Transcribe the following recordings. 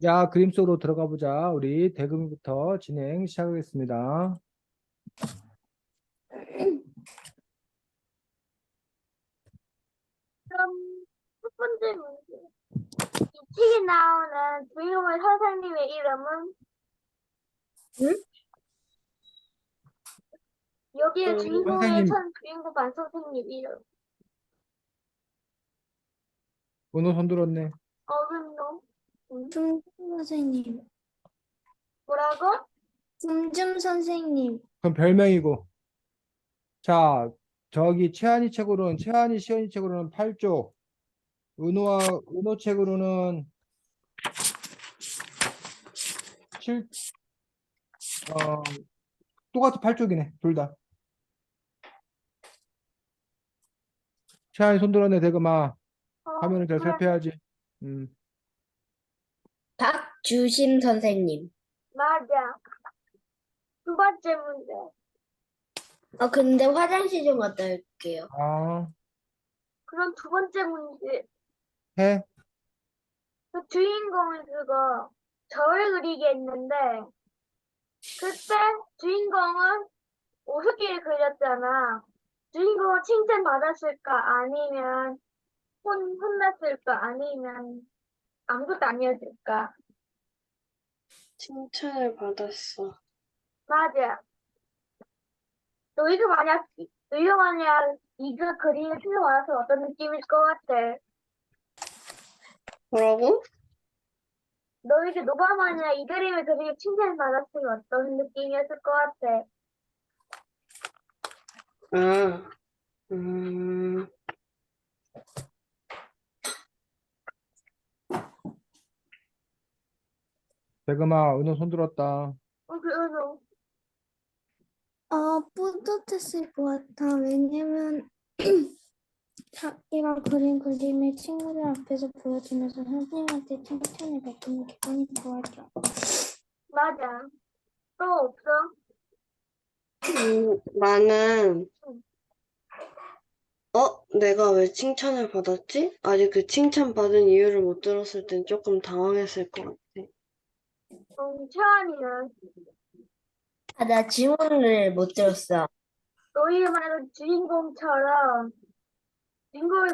자, 그림 속으로 들어가 보자. 우리 대금부터 진행 시작하겠습니다. 그럼 첫 번째 문제. 이 책에 나오는 주인공의 선생님의 이름은? 응? 여기에 주인공의 선생님, 주인공 반 선생님 이름. 은호 손 들었네. 어른도? 응? 춤 선생님. 뭐라고? 춤좀 선생님. 그럼 별명이고. 자, 저기 최한이 시연이 책으로는 8쪽, 은호 책으로는 7, 똑같이 8쪽이네. 둘 다. 최한이 손 들었네, 대금아. 화면을 잘 그래. 살펴야지. 음. 박주심 선생님. 맞아. 두 번째 문제. 근데 화장실 좀 갔다 올게요. 아, 그럼 두 번째 문제. 해. 그 주인공이 그거 저를 그리게 했는데 그때 주인공은 오수기를 그렸잖아. 주인공은 칭찬 받았을까? 아니면 혼났을까? 아니면 아무것도 아니었을까? 칭찬을 받았어. 맞아. 너희가 만약 이거 그림을 칭찬받아서 어떤 느낌일 것 같아? 뭐라고? 너가 만약 이 그림을 그리게 칭찬받았으면 어떤 느낌이었을 것 같아? 아, 음, 대금아, 은호 손 들었다. 그래서 뿌듯했을 것 같아. 왜냐면 자기가 그린 그림을 친구들 앞에서 보여주면서 선생님한테 칭찬을 받으면 기분이 좋아져. 맞아. 또 없어? 나는, 응. 내가 왜 칭찬을 받았지? 아직 그 칭찬받은 이유를 못 들었을 땐 조금 당황했을 것 같아. 채원이는 나 질문을 못 들었어. 너희가 만약 주인공을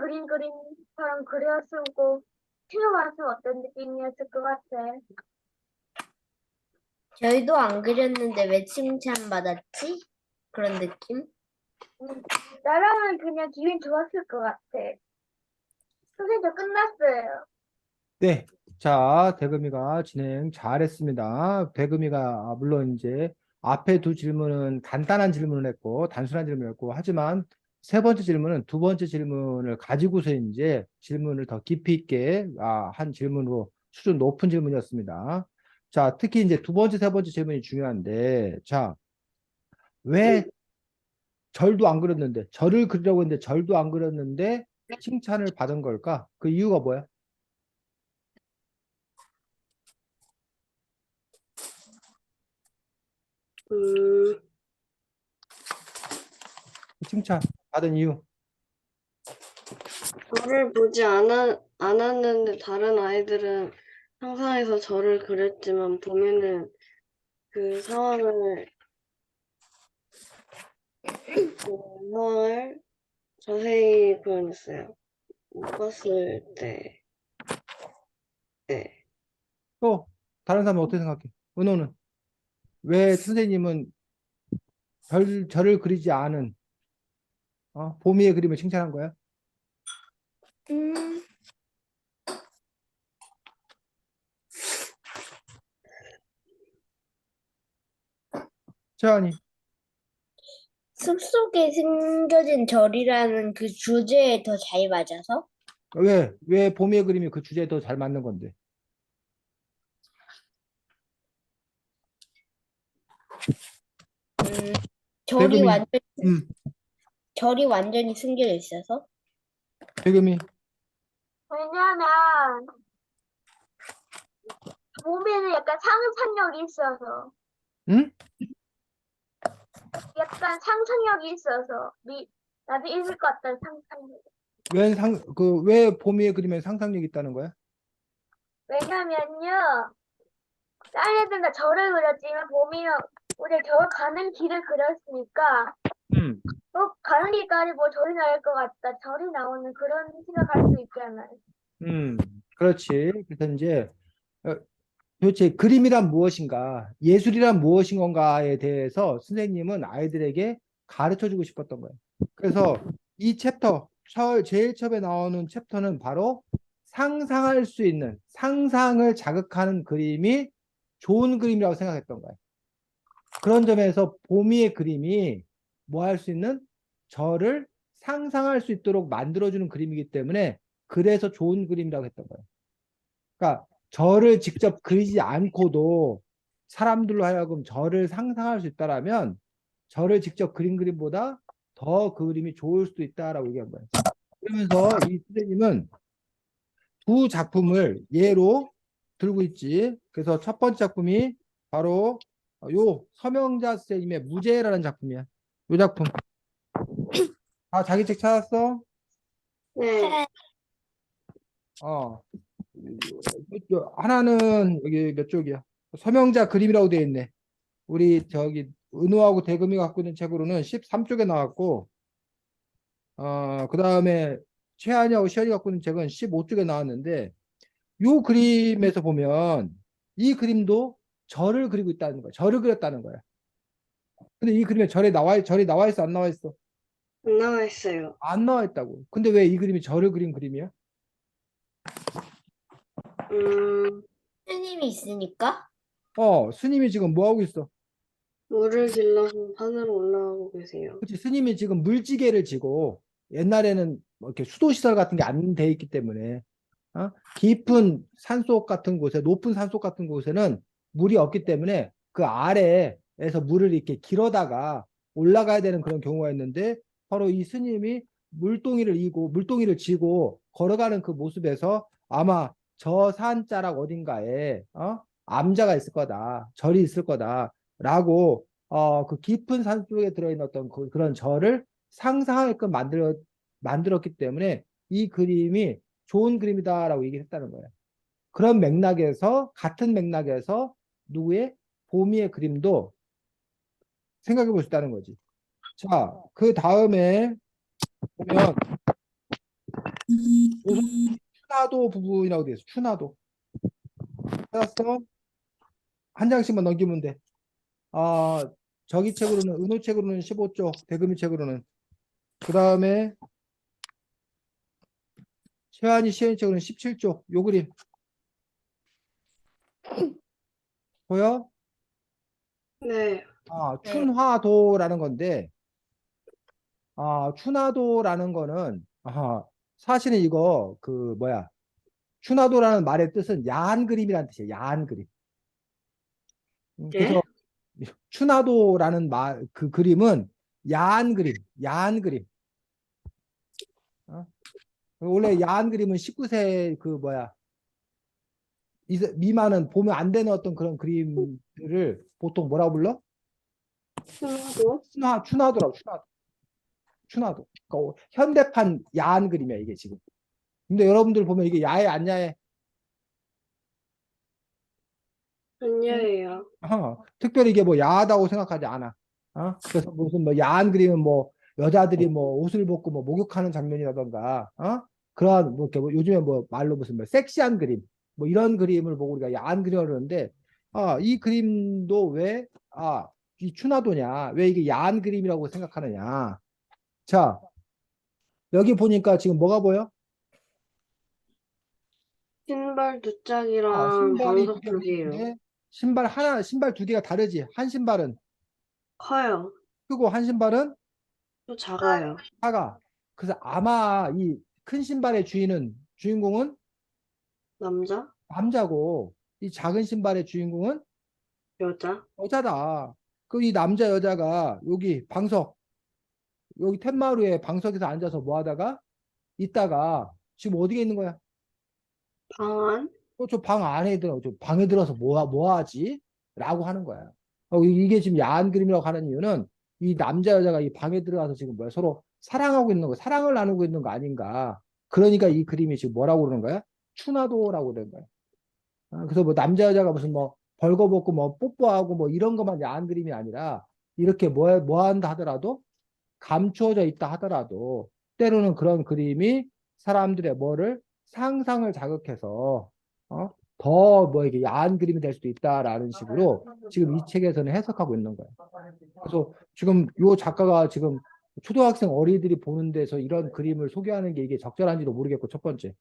그린 그림처럼 그렸고 칭찬받았으면 어떤 느낌이었을 것 같아? 저희도 안 그렸는데 왜 칭찬받았지? 그런 느낌? 나라면 그냥 기분 좋았을 것 같아. 선생님 저 끝났어요. 네. 자, 대금이가 진행 잘했습니다. 대금이가 물론 이제 앞에 두 질문은 간단한 질문을 했고, 단순한 질문을 했고, 하지만 세 번째 질문은 두 번째 질문을 가지고서 이제 질문을 더 깊이 있게 한 질문으로 수준 높은 질문이었습니다. 자, 특히 이제 두 번째, 세 번째 질문이 중요한데, 자, 왜 절도 안 그렸는데, 절을 그리려고 했는데 절도 안 그렸는데 칭찬을 받은 걸까? 그 이유가 뭐야? 음, 칭찬 받은 이유. 저를 않았는데 다른 아이들은 상상해서 저를 그렸지만 보면은 그 상황을 자세히 표현했어요. 못 봤을 때, 네. 또 다른 사람은 어떻게 생각해? 은호는 왜 선생님은 저를 그리지 않은 보미의 그림을 칭찬한 거야? 음, 채환이 숲속에 숨겨진 절이라는 그 주제에 더 잘 맞아서? 왜 보미의 그림이 그 주제에 더 잘 맞는 건데? 음, 절이 대금이 완전, 음 절이 완전히 숨겨져 있어서? 대금이 왜냐면 몸에는 약간 상상력이 있어서 응? 나도 읽을 것 같다는 상상력. 왜 보미의 그림에 상상력이 있다는 거야? 왜냐면요, 다른 애들은 다 절을 그렸지만 봄이는 우리 절 가는 길을 그렸으니까 음, 가는 길까지 뭐 절이 나올 것 같다. 절이 나오는 그런 생각할 수 있잖아요. 그렇지. 그래서 이제 어, 도대체 그림이란 무엇인가, 예술이란 무엇인 건가에 대해서 선생님은 아이들에게 가르쳐 주고 싶었던 거예요. 그래서 이 챕터, 제일 처음에 나오는 챕터는 바로 상상할 수 있는, 상상을 자극하는 그림이 좋은 그림이라고 생각했던 거예요. 그런 점에서 보미의 그림이 뭐 할 수 있는, 저를 상상할 수 있도록 만들어주는 그림이기 때문에 그래서 좋은 그림이라고 했던 거예요. 그러니까 저를 직접 그리지 않고도 사람들로 하여금 저를 상상할 수 있다라면 저를 직접 그린 그림보다 더 그 그림이 좋을 수도 있다라고 얘기한 거예요. 그러면서 이 선생님은 두 작품을 예로 들고 있지. 그래서 첫 번째 작품이 바로 요 서명자 선생님의 무죄라는 작품이야. 요 작품. 아, 자기 책 찾았어? 네. 어. 하나는 여기 몇 쪽이야? 서명자 그림이라고 되어 있네. 우리 저기 은호하고 대금이 갖고 있는 책으로는 13쪽에 나왔고, 그다음에 최한이하고 시연이 갖고 있는 책은 15쪽에 나왔는데, 요 그림에서 보면 이 그림도 절을 그리고 있다는 거야. 절을 그렸다는 거야. 근데 이 그림에 절이 나와 있어, 안 나와 있어? 안 나와 있어요. 안 나와 있다고. 근데 왜 이 그림이 절을 그린 그림이야? 음, 스님이 있으니까? 스님이 지금 뭐 하고 있어? 물을 길러서 산으로 올라가고 계세요. 그렇지. 스님이 지금 물지개를 지고, 옛날에는 뭐 이렇게 수도시설 같은 게 안 돼 있기 때문에 깊은 산속 같은 곳에, 높은 산속 같은 곳에는 물이 없기 때문에 그 아래에서 물을 이렇게 길어다가 올라가야 되는 그런 경우가 있는데, 바로 이 스님이 물동이를 지고 걸어가는 그 모습에서 아마 저 산자락 어딘가에 암자가 있을 거다, 절이 있을 거다라고 그 깊은 산 속에 들어있는 어떤 그런 절을 상상하게끔 만들었기 때문에 이 그림이 좋은 그림이다라고 얘기를 했다는 거예요. 그런 맥락에서, 같은 맥락에서 누구의 보미의 그림도 생각해 볼 수 있다는 거지. 자, 그 다음에 보면 추나도 부분이라고 되어 있어. 추나도. 찾았어? 한 장씩만 넘기면 돼. 저기 책으로는, 은호 책으로는 15쪽, 대금이 책으로는. 그 다음에 최한이 시연이 책으로는 17쪽. 요 그림 보여? 네. 춘화도라는 건데, 춘화도라는 거는, 사실은 이거, 춘화도라는 말의 뜻은 야한 그림이라는 뜻이에요. 야한 그림. 예? 그래서 춘화도라는 그 그림은 야한 그림, 야한 그림. 어? 원래 야한 그림은 19세 미만은 보면 안 되는 어떤 그런 그림들을 보통 뭐라고 불러? 하나도? 춘화도라고, 춘화도. 그러니까 현대판 야한 그림이야, 이게 지금. 근데 여러분들 보면 이게 야해, 안 야해? 아니에요. 특별히 이게 뭐 야하다고 생각하지 않아. 그래서 무슨 뭐 야한 그림은 뭐 여자들이 뭐 옷을 벗고 뭐 목욕하는 장면이라던가, 그러한 뭐 이렇게 뭐 요즘에 뭐 말로 무슨 뭐 섹시한 그림, 뭐 이런 그림을 보고 우리가 야한 그림을 그러는데, 이 그림도 왜, 이 춘화도냐, 왜 이게 야한 그림이라고 생각하느냐. 자, 여기 보니까 지금 뭐가 보여? 신발 두 짝이랑 신발이 두 방석 개 두 개요. 보이는데, 신발 두 개가 다르지. 한 신발은 커요. 크고 한 신발은 또 작아요. 작아. 그래서 아마 이 큰 신발의 주인공은 남자? 남자고, 이 작은 신발의 주인공은 여자? 여자다. 그 이 남자 여자가 여기 텐마루에 방석에서 앉아서 뭐 하다가 있다가 지금 어디에 있는 거야? 방 안? 저 방 안에 저 방에 들어서 뭐 하지? 라고 하는 거야. 이게 지금 야한 그림이라고 하는 이유는 이 남자 여자가 이 방에 들어가서 지금 뭐야? 서로 사랑하고 있는 거, 사랑을 나누고 있는 거 아닌가. 그러니까 이 그림이 지금 뭐라고 그러는 거야? 추나도라고 그러는 거야. 그래서 뭐 남자 여자가 무슨 뭐 벌거벗고 뭐 뽀뽀하고 뭐 이런 것만 야한 그림이 아니라 이렇게 뭐 한다 하더라도 감추어져 있다 하더라도 때로는 그런 그림이 사람들의 뭐를 상상을 자극해서 더뭐 이게 야한 그림이 될 수도 있다라는 식으로 지금 이 책에서는 해석하고 있는 거예요. 그래서 지금 요 작가가 지금 초등학생 어린이들이 보는 데서 이런 그림을 소개하는 게 이게 적절한지도 모르겠고 첫 번째.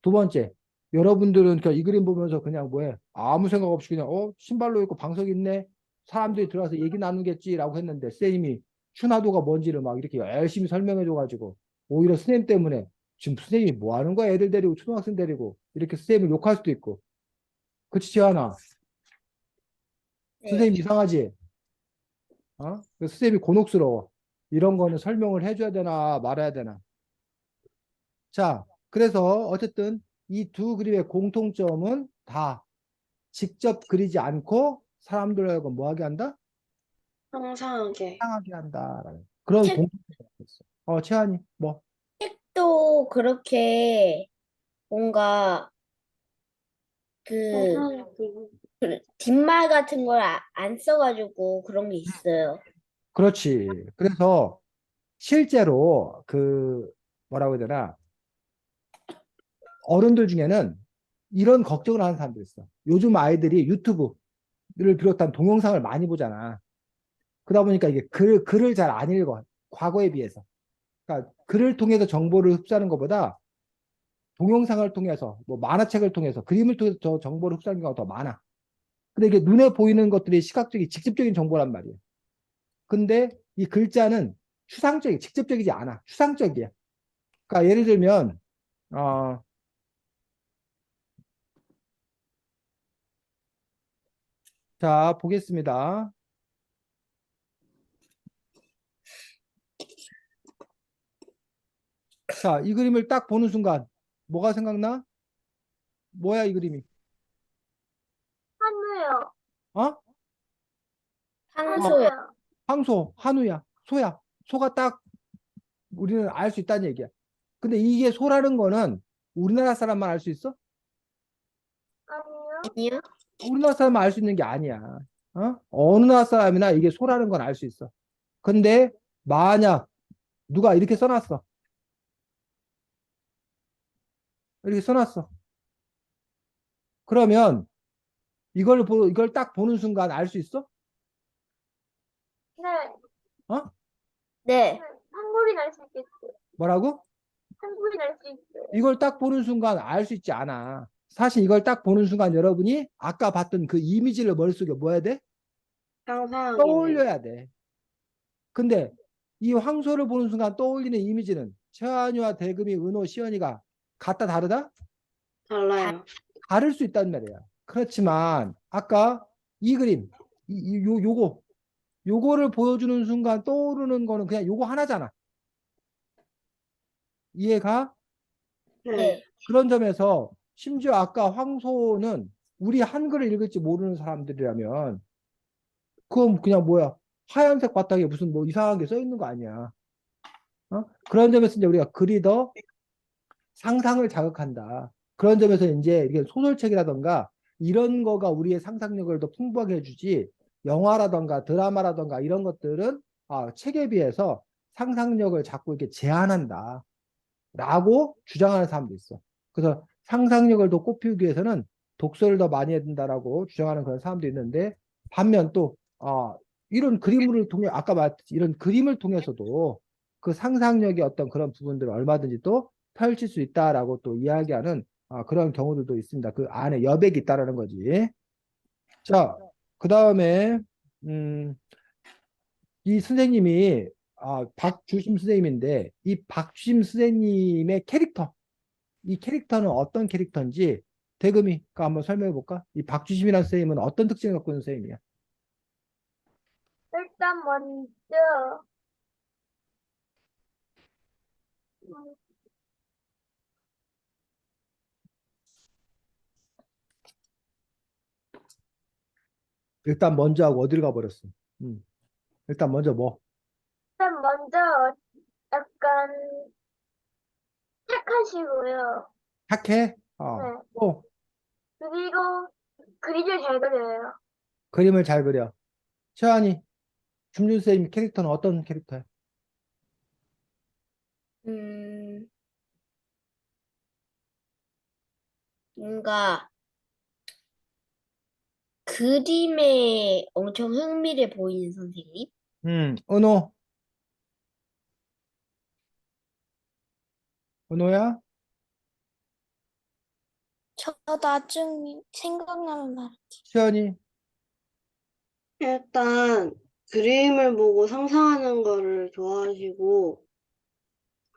두 번째, 여러분들은 그냥 이 그림 보면서 그냥 뭐해? 아무 생각 없이 그냥 신발로 입고 방석 있네. 사람들이 들어와서 얘기 나누겠지라고 했는데 선생님이 춘하도가 뭔지를 막 이렇게 열심히 설명해 줘가지고 오히려 선생님 때문에 지금 선생님이 뭐 하는 거야? 애들 데리고 초등학생 데리고 이렇게 선생님을 욕할 수도 있고. 그렇지, 지아나? 네. 선생님 이상하지? 그래서 선생님이 곤혹스러워. 이런 거는 설명을 해줘야 되나 말아야 되나. 자, 그래서 어쨌든 이 두 그림의 공통점은 다 직접 그리지 않고 사람들하고 뭐 하게 한다? 상상하게. 상하게 한다라는 그런 책 공통점이 있어. 채한이 뭐? 도 그렇게 뭔가 그 상상하게. 뒷말 같은 걸 안 써가지고 그런 게 있어요. 그렇지. 그래서 실제로 그 뭐라고 해야 되나 어른들 중에는 이런 걱정을 하는 사람도 있어. 요즘 아이들이 유튜브를 비롯한 동영상을 많이 보잖아. 그러다 보니까 이게 글을 잘 안 읽어. 과거에 비해서. 그러니까 글을 통해서 정보를 흡수하는 것보다 동영상을 통해서, 뭐 만화책을 통해서, 그림을 통해서 저 정보를 흡수하는 경우가 더 많아. 근데 이게 눈에 보이는 것들이 시각적인, 직접적인 정보란 말이에요. 근데 이 글자는 직접적이지 않아. 추상적이야. 그러니까 예를 들면, 어, 자, 보겠습니다. 자, 이 그림을 딱 보는 순간, 뭐가 생각나? 뭐야, 이 그림이? 한우요. 어? 황소요. 한우요. 황소, 한우야, 소야. 소가 딱 우리는 알 수 있다는 얘기야. 근데 이게 소라는 거는 우리나라 사람만 알 수 있어? 아니요. 아니요? 우리나라 사람만 알 수 있는 게 아니야. 어느 나라 사람이나 이게 소라는 건 알 수 있어. 근데 만약 누가 이렇게 써놨어. 이렇게 써놨어. 그러면 이걸 딱 보는 순간 알 수 있어? 네. 어? 네. 한국이 날 수 있겠어요. 뭐라고? 한국이 날 수 있어요. 이걸 딱 보는 순간 알 수 있지 않아. 사실 이걸 딱 보는 순간 여러분이 아까 봤던 그 이미지를 머릿속에 뭐 해야 돼? 상상하게 돼. 떠올려야 돼. 근데 이 황소를 보는 순간 떠올리는 이미지는 최한유와 대금이, 은호, 시연이가 같다 다르다? 달라요. 다를 수 있단 말이야. 그렇지만 아까 이 그림, 요거를 보여주는 순간 떠오르는 거는 그냥 요거 하나잖아. 이해가? 네. 네. 그런 점에서 심지어 아까 황소는 우리 한글을 읽을지 모르는 사람들이라면 그건 그냥 뭐야? 하얀색 바닥에 무슨 뭐 이상한 게 써 있는 거 아니야. 그런 점에서 이제 우리가 글이 더 상상을 자극한다. 그런 점에서 이제 이게 소설책이라던가 이런 거가 우리의 상상력을 더 풍부하게 해주지 영화라던가 드라마라던가 이런 것들은 책에 비해서 상상력을 자꾸 이렇게 제한한다. 라고 주장하는 사람도 있어. 그래서 상상력을 더 꽃피우기 위해서는 독서를 더 많이 해야 된다라고 주장하는 그런 사람도 있는데 반면 또 이런 그림을 통해 아까 말했듯이 이런 그림을 통해서도 그 상상력의 어떤 그런 부분들을 얼마든지 또 펼칠 수 있다라고 또 이야기하는 그런 경우들도 있습니다. 그 안에 여백이 있다라는 거지. 자, 그 다음에 이 선생님이 박주심 선생님인데 이 박주심 선생님의 캐릭터 이 캐릭터는 어떤 캐릭터인지 대금이가 한번 설명해 볼까? 이 박주심이라는 선생님은 어떤 특징을 갖고 있는 선생님이야? 일단 먼저 음, 일단 먼저 하고 어디를 가버렸어? 음, 일단 먼저 뭐? 일단 먼저 약간 착하시고요. 착해? 네. 또 그리고 그림을 잘 그려요. 그림을 잘 그려. 채환이, 준준 쌤 캐릭터는 어떤 캐릭터야? 음, 뭔가 그림에 엄청 흥미를 보이는 선생님? 은호, 은호야? 저 나중에 생각나면 말. 시연이, 일단 그림을 보고 상상하는 거를 좋아하시고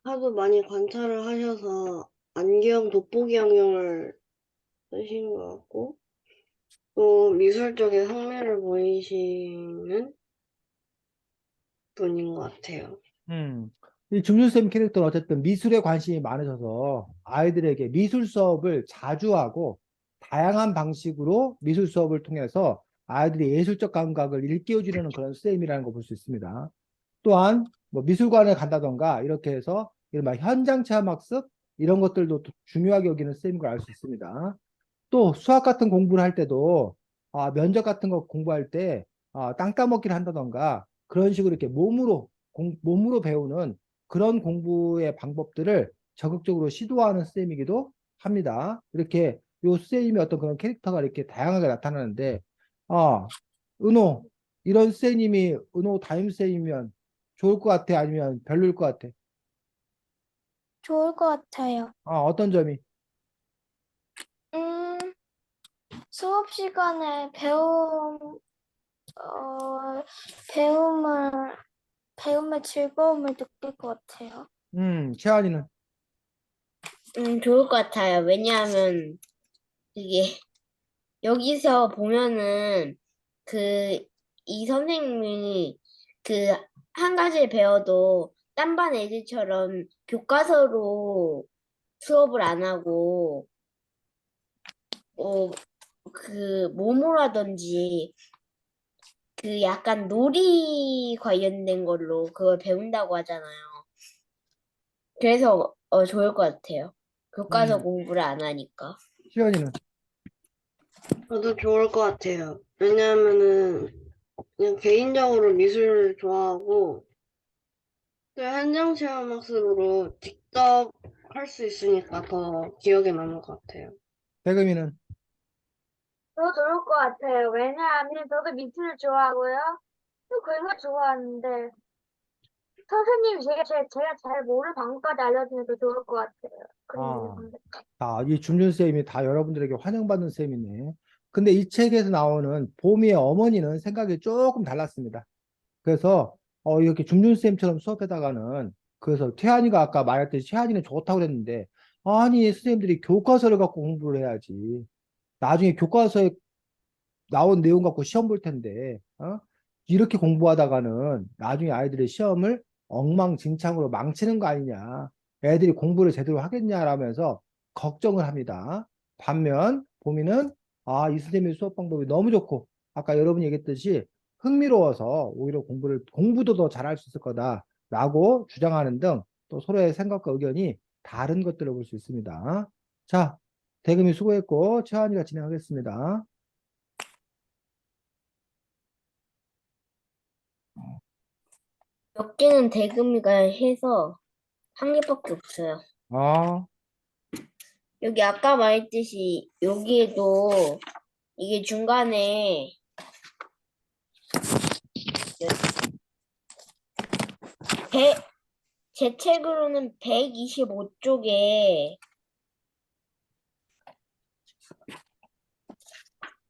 하도 많이 관찰을 하셔서 안경, 돋보기 안경을 쓰신 것 같고 또 미술 쪽에 흥미를 보이시는 분인 것 같아요. 이 준준쌤 캐릭터는 어쨌든 미술에 관심이 많으셔서 아이들에게 미술 수업을 자주 하고 다양한 방식으로 미술 수업을 통해서 아이들이 예술적 감각을 일깨워주려는 그런 쌤이라는 거 볼 수 있습니다. 또한 뭐 미술관에 간다던가 이렇게 해서 이른바 현장 체험 학습 이런 것들도 또 중요하게 여기는 쌤인 걸 알 수 있습니다. 또 수학 같은 공부를 할 때도 면접 같은 거 공부할 때 땅 따먹기를 한다던가 그런 식으로 이렇게 몸으로 배우는 그런 공부의 방법들을 적극적으로 시도하는 쌤이기도 합니다. 이렇게 요 쌤이 어떤 그런 캐릭터가 이렇게 다양하게 나타나는데 은호 이런 쌤님이 은호 담임 쌤이면 좋을 것 같아 아니면 별로일 것 같아? 좋을 것 같아요. 어떤 점이? 음, 수업 시간에 어, 배움을, 배움의 즐거움을 느낄 것 같아요. 채환이는? 좋을 것 같아요. 왜냐하면 이게 여기서 보면은 그 이 선생님이 그 한 가지를 배워도 딴 반 애들처럼 교과서로 수업을 안 하고 어 그 몸으로 하든지 그 약간 놀이 관련된 걸로 그걸 배운다고 하잖아요. 그래서 좋을 것 같아요. 교과서 음, 공부를 안 하니까. 시연이는? 저도 좋을 것 같아요. 왜냐하면은 그냥 개인적으로 미술을 좋아하고 또 현장 체험 학습으로 직접 할 수 있으니까 더 기억에 남을 것 같아요. 대금이는? 더 좋을 것 같아요. 왜냐하면 저도 미술을 좋아하고요. 또 그림을 좋아하는데 선생님이 제가 잘 모르는 방법까지 알려주면 더 좋을 것 같아요. 그림 아, 그리는데. 이 준준 쌤이 다 여러분들에게 환영받는 쌤이네. 근데 이 책에서 나오는 보미의 어머니는 생각이 조금 달랐습니다. 그래서 이렇게 준준 쌤처럼 수업에다가는 그래서 태환이가 아까 말했듯이 태환이는 좋다고 그랬는데 아니 선생님들이 교과서를 갖고 공부를 해야지. 나중에 교과서에 나온 내용 갖고 시험 볼 텐데, 이렇게 공부하다가는 나중에 아이들의 시험을 엉망진창으로 망치는 거 아니냐. 애들이 공부를 제대로 하겠냐라면서 걱정을 합니다. 반면, 보미는, 이 선생님의 수업 방법이 너무 좋고, 아까 여러분이 얘기했듯이 흥미로워서 오히려 공부도 더 잘할 수 있을 거다라고 주장하는 등 또 서로의 생각과 의견이 다른 것들을 볼 수 있습니다. 자, 대금이 수고했고, 최한이가 진행하겠습니다. 몇 개는 대금이가 해서 한 개밖에 없어요. 아, 여기 아까 말했듯이 여기에도 이게 중간에 제 책으로는 125쪽에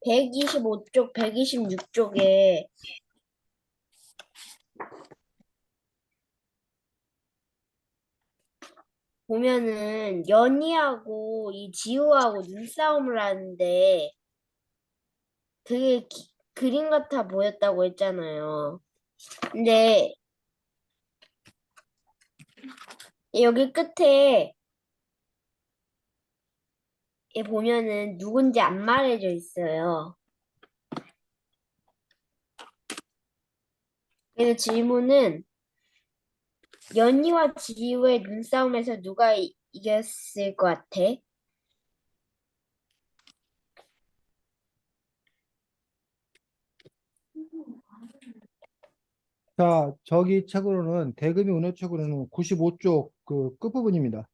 125쪽, 126쪽에 보면은 연희하고 이 지우하고 눈싸움을 하는데 그게 그림 같아 보였다고 했잖아요. 근데 여기 끝에 보면은 누군지 안 말해져 있어요. 그래서 질문은 연희와 지우의 눈싸움에서 누가 이겼을 것 같아? 자, 저기 책으로는 대금이 은호 책으로는 95쪽 그 끝부분입니다.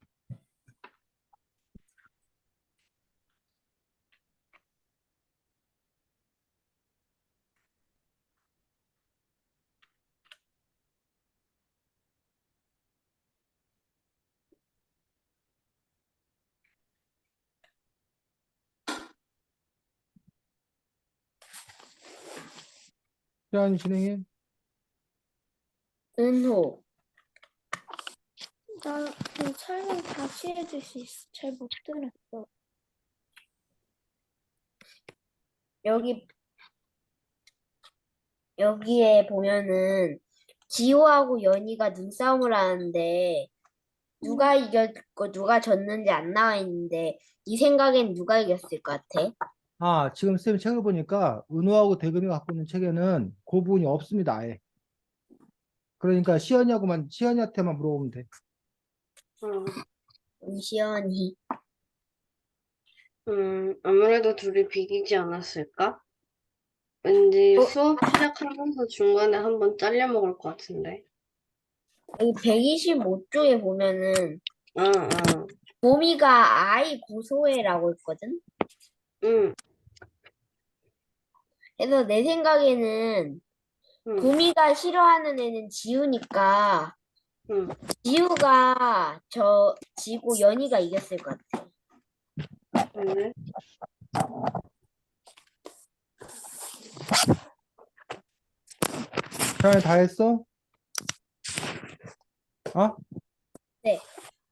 시간이 진행해. 은호. 나 그 설명 다시 해줄 수 있어. 잘 못 들었어. 여기 여기에 보면은 지호하고 연희가 눈싸움을 하는데 누가 이겼고 누가 졌는지 안 나와 있는데 네 생각엔 누가 이겼을 것 같아? 아, 지금 쌤 책을 보니까 은호하고 대금이 갖고 있는 책에는 그 부분이 없습니다, 아예. 그러니까 시연이한테만 물어보면 돼. 어, 시연이. 아무래도 둘이 비기지 않았을까? 왠지 수업 시작하면서 중간에 한번 잘려 먹을 것 같은데. 여기 125쪽에 보면은 아, 아, 보미가 아이 고소해라고 했거든. 응, 그래서 내 생각에는 응, 보미가 싫어하는 애는 지우니까 응. 지우가 지고 연희가 이겼을 것 같아. 근데, 시연이 다 했어? 어? 네.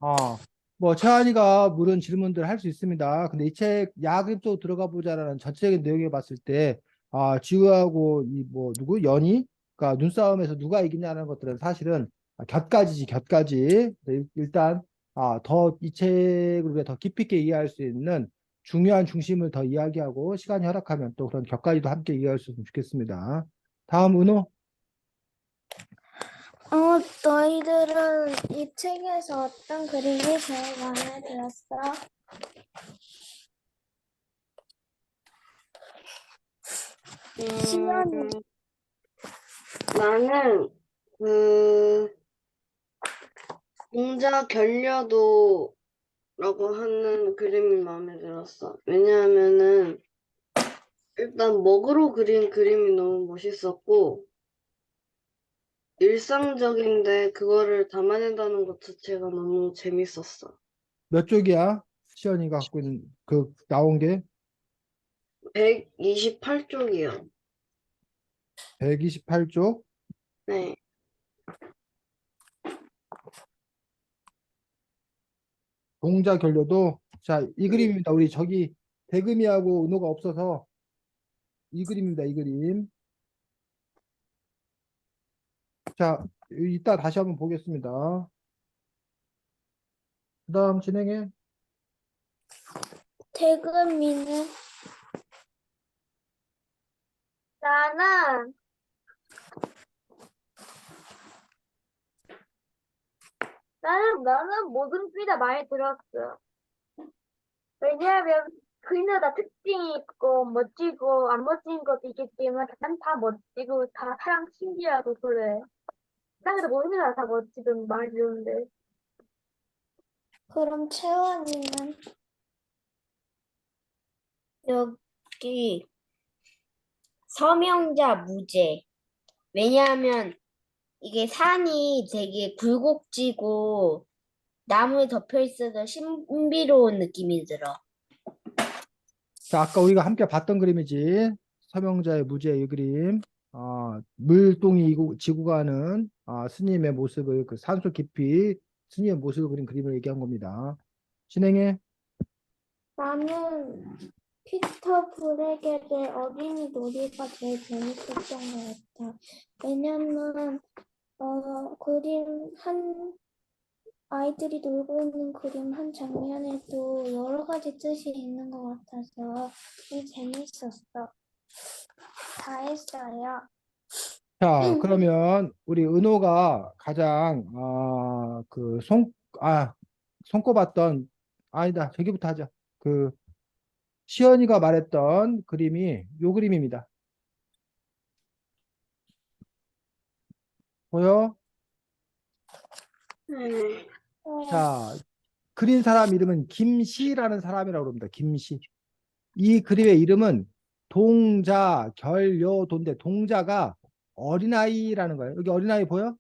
아, 뭐 채환이가 물은 질문들 할 수 있습니다. 근데 이 책 야그립 쪽 들어가 보자라는 전체적인 내용에 봤을 때, 아, 지우하고 이 뭐 누구 연희가 눈싸움에서 누가 이기냐는 것들은 사실은 곁가지지 곁가지. 일단 더 이 책을 위해 더 깊이 있게 이해할 수 있는 중요한 중심을 더 이야기하고 시간이 허락하면 또 그런 곁가지도 함께 이해할 수 있으면 좋겠습니다. 다음 은호. 너희들은 이 책에서 어떤 그림이 제일 마음에 들었어? 시연이 음, 나는 그 공자 결려도라고 하는 그림이 마음에 들었어. 왜냐하면은 일단 먹으로 그린 그림이 너무 멋있었고 일상적인데 그거를 담아낸다는 것 자체가 너무 재밌었어. 몇 쪽이야? 시연이가 갖고 있는 그 나온 게 128쪽이요. 128쪽. 네. 동자 결려도 자, 이 그림입니다. 우리 저기 대금이하고 은호가 없어서 이 그림입니다. 이 그림. 자, 이따 다시 한번 보겠습니다. 그다음 진행해. 태금이는 나는 나는 모든 글이 다 마음에 들었어. 왜냐하면 그녀다 특징이 있고 멋지고 안 멋진 것도 있기 때문에 난 다 멋지고 다 사람 신기하고 그래. 세상에서 모든 게 다 멋지든 마음에 드는데. 그럼 채원이는 여기 서명자 무죄. 왜냐하면 이게 산이 되게 굴곡지고 나무에 덮여 있어서 신비로운 느낌이 들어. 자, 아까 우리가 함께 봤던 그림이지. 서명자의 무죄 이 그림. 물동이 지고 가는 스님의 모습을 그 산속 깊이 스님의 모습을 그린 그림을 얘기한 겁니다. 진행해. 나는 피터 브레겔의 어린이 놀이가 제일 재밌었던 것 같아. 왜냐면 그림 한 아이들이 놀고 있는 그림 한 장면에도 여러 가지 뜻이 있는 것 같아서 되게 재밌었어. 다 했어요. 자, 그러면 우리 은호가 가장 손꼽았던 아니다. 저기부터 하자. 그 시연이가 말했던 그림이 요 그림입니다. 보여? 네. 자, 그린 사람 이름은 김시라는 사람이라고 합니다. 김시. 이 그림의 이름은 동자, 결여도인데 동자가 어린아이라는 거예요. 여기 어린아이 보여?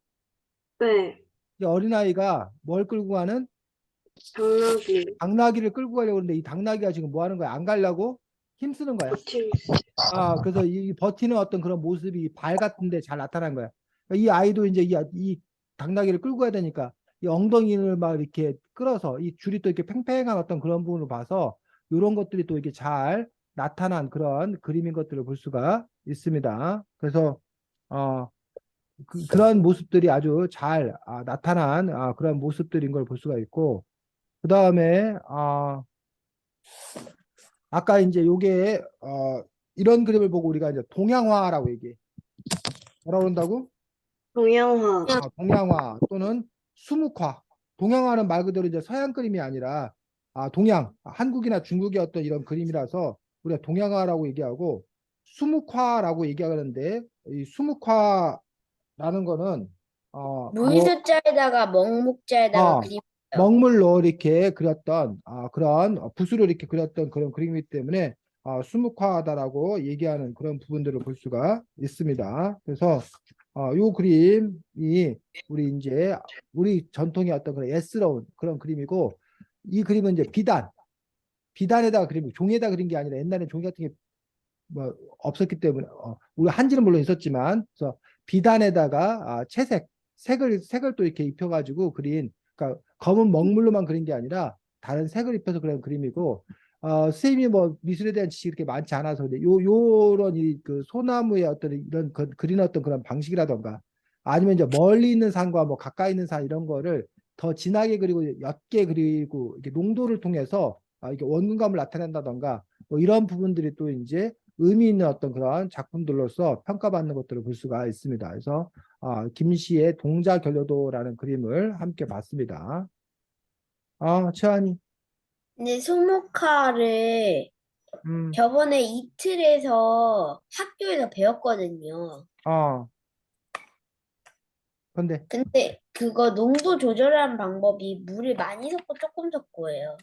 네. 이 어린아이가 뭘 끌고 가는? 당나귀. 당나귀를 끌고 가려고 하는데 이 당나귀가 지금 뭐 하는 거야? 안 가려고 힘쓰는 거야. 버티고 있어요. 그래서 이 버티는 어떤 그런 모습이 발 같은데 잘 나타난 거야. 그러니까 이 아이도 이제 이 당나귀를 끌고 가야 되니까 이 엉덩이를 막 이렇게 끌어서 이 줄이 또 이렇게 팽팽한 어떤 그런 부분을 봐서 이런 것들이 또 이렇게 잘 나타난 그런 그림인 것들을 볼 수가 있습니다. 그래서 그런 모습들이 아주 잘 나타난 그런 모습들인 걸 볼 수가 있고 그 다음에 아까 이제 요게 이런 그림을 보고 우리가 이제 동양화라고 얘기해. 뭐라고 그런다고? 동양화. 동양화 또는 수묵화. 동양화는 말 그대로 이제 서양 그림이 아니라 동양, 한국이나 중국의 어떤 이런 그림이라서 우리가 동양화라고 얘기하고 수묵화라고 얘기하는데 이 수묵화라는 거는 물소자에다가 먹목자에다가 어, 그림. 먹물로 이렇게 그렸던 그런 붓으로 이렇게 그렸던 그런 그림이기 때문에 수묵화하다라고 얘기하는 그런 부분들을 볼 수가 있습니다. 그래서 이 그림이 우리 전통의 어떤 그런 예스러운 그런 그림이고 이 그림은 이제 비단에다가 그림 종이에다 그린 게 아니라 옛날에 종이 같은 게 뭐 없었기 때문에 우리 한지는 물론 있었지만 그래서 비단에다가 채색 색을 또 이렇게 입혀가지고 그린 그러니까 검은 먹물로만 그린 게 아니라 다른 색을 입혀서 그린 그림이고 선생님이 뭐 미술에 대한 지식이 그렇게 많지 않아서 근데 요런 그 소나무의 어떤 이런 그린 어떤 그런 방식이라던가 아니면 이제 멀리 있는 산과 뭐 가까이 있는 산 이런 거를 더 진하게 그리고 옅게 그리고 이렇게 농도를 통해서 이렇게 원근감을 나타낸다던가 뭐 이런 부분들이 또 이제 의미 있는 어떤 그런 작품들로서 평가받는 것들을 볼 수가 있습니다. 그래서 김시의 동자결여도라는 그림을 함께 봤습니다. 최환이. 근데 수묵화를 음, 저번에 이틀에서 학교에서 배웠거든요. 근데 근데 그거 농도 조절하는 방법이 물을 많이 섞고 조금 섞고예요.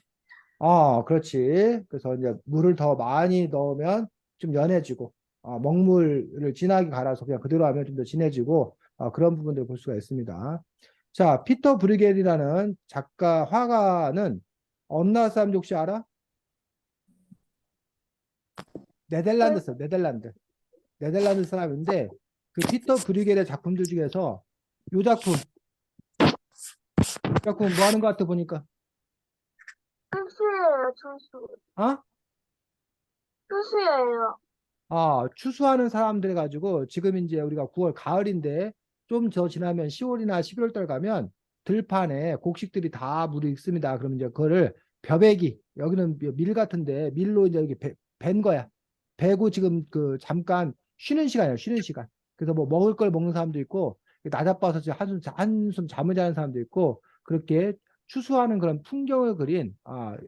그렇지. 그래서 이제 물을 더 많이 넣으면 좀 연해지고, 먹물을 진하게 갈아서 그냥 그대로 하면 좀 더 진해지고, 그런 부분들을 볼 수가 있습니다. 자, 피터 브리겔이라는 작가, 화가는 어느 나라 사람인지 혹시 알아? 네덜란드서 네덜란드. 네덜란드 사람인데, 그 피터 브리겔의 작품들 중에서 이 작품 뭐 하는 것 같아 보니까, 추수예요, 추수. 어? 추수예요. 추수하는 사람들 가지고 지금 이제 우리가 9월 가을인데 좀 더 지나면 10월이나 11월 달 가면 들판에 곡식들이 다 물이 있습니다. 그러면 이제 그거를 벼베기 여기는 밀 같은데 밀로 이제 여기 벤 거야. 베고 지금 그 잠깐 쉬는 시간이야. 쉬는 시간. 그래서 뭐 먹을 걸 먹는 사람도 있고 나자빠서 지금 한숨 잠을 자는 사람도 있고 그렇게 추수하는 그런 풍경을 그린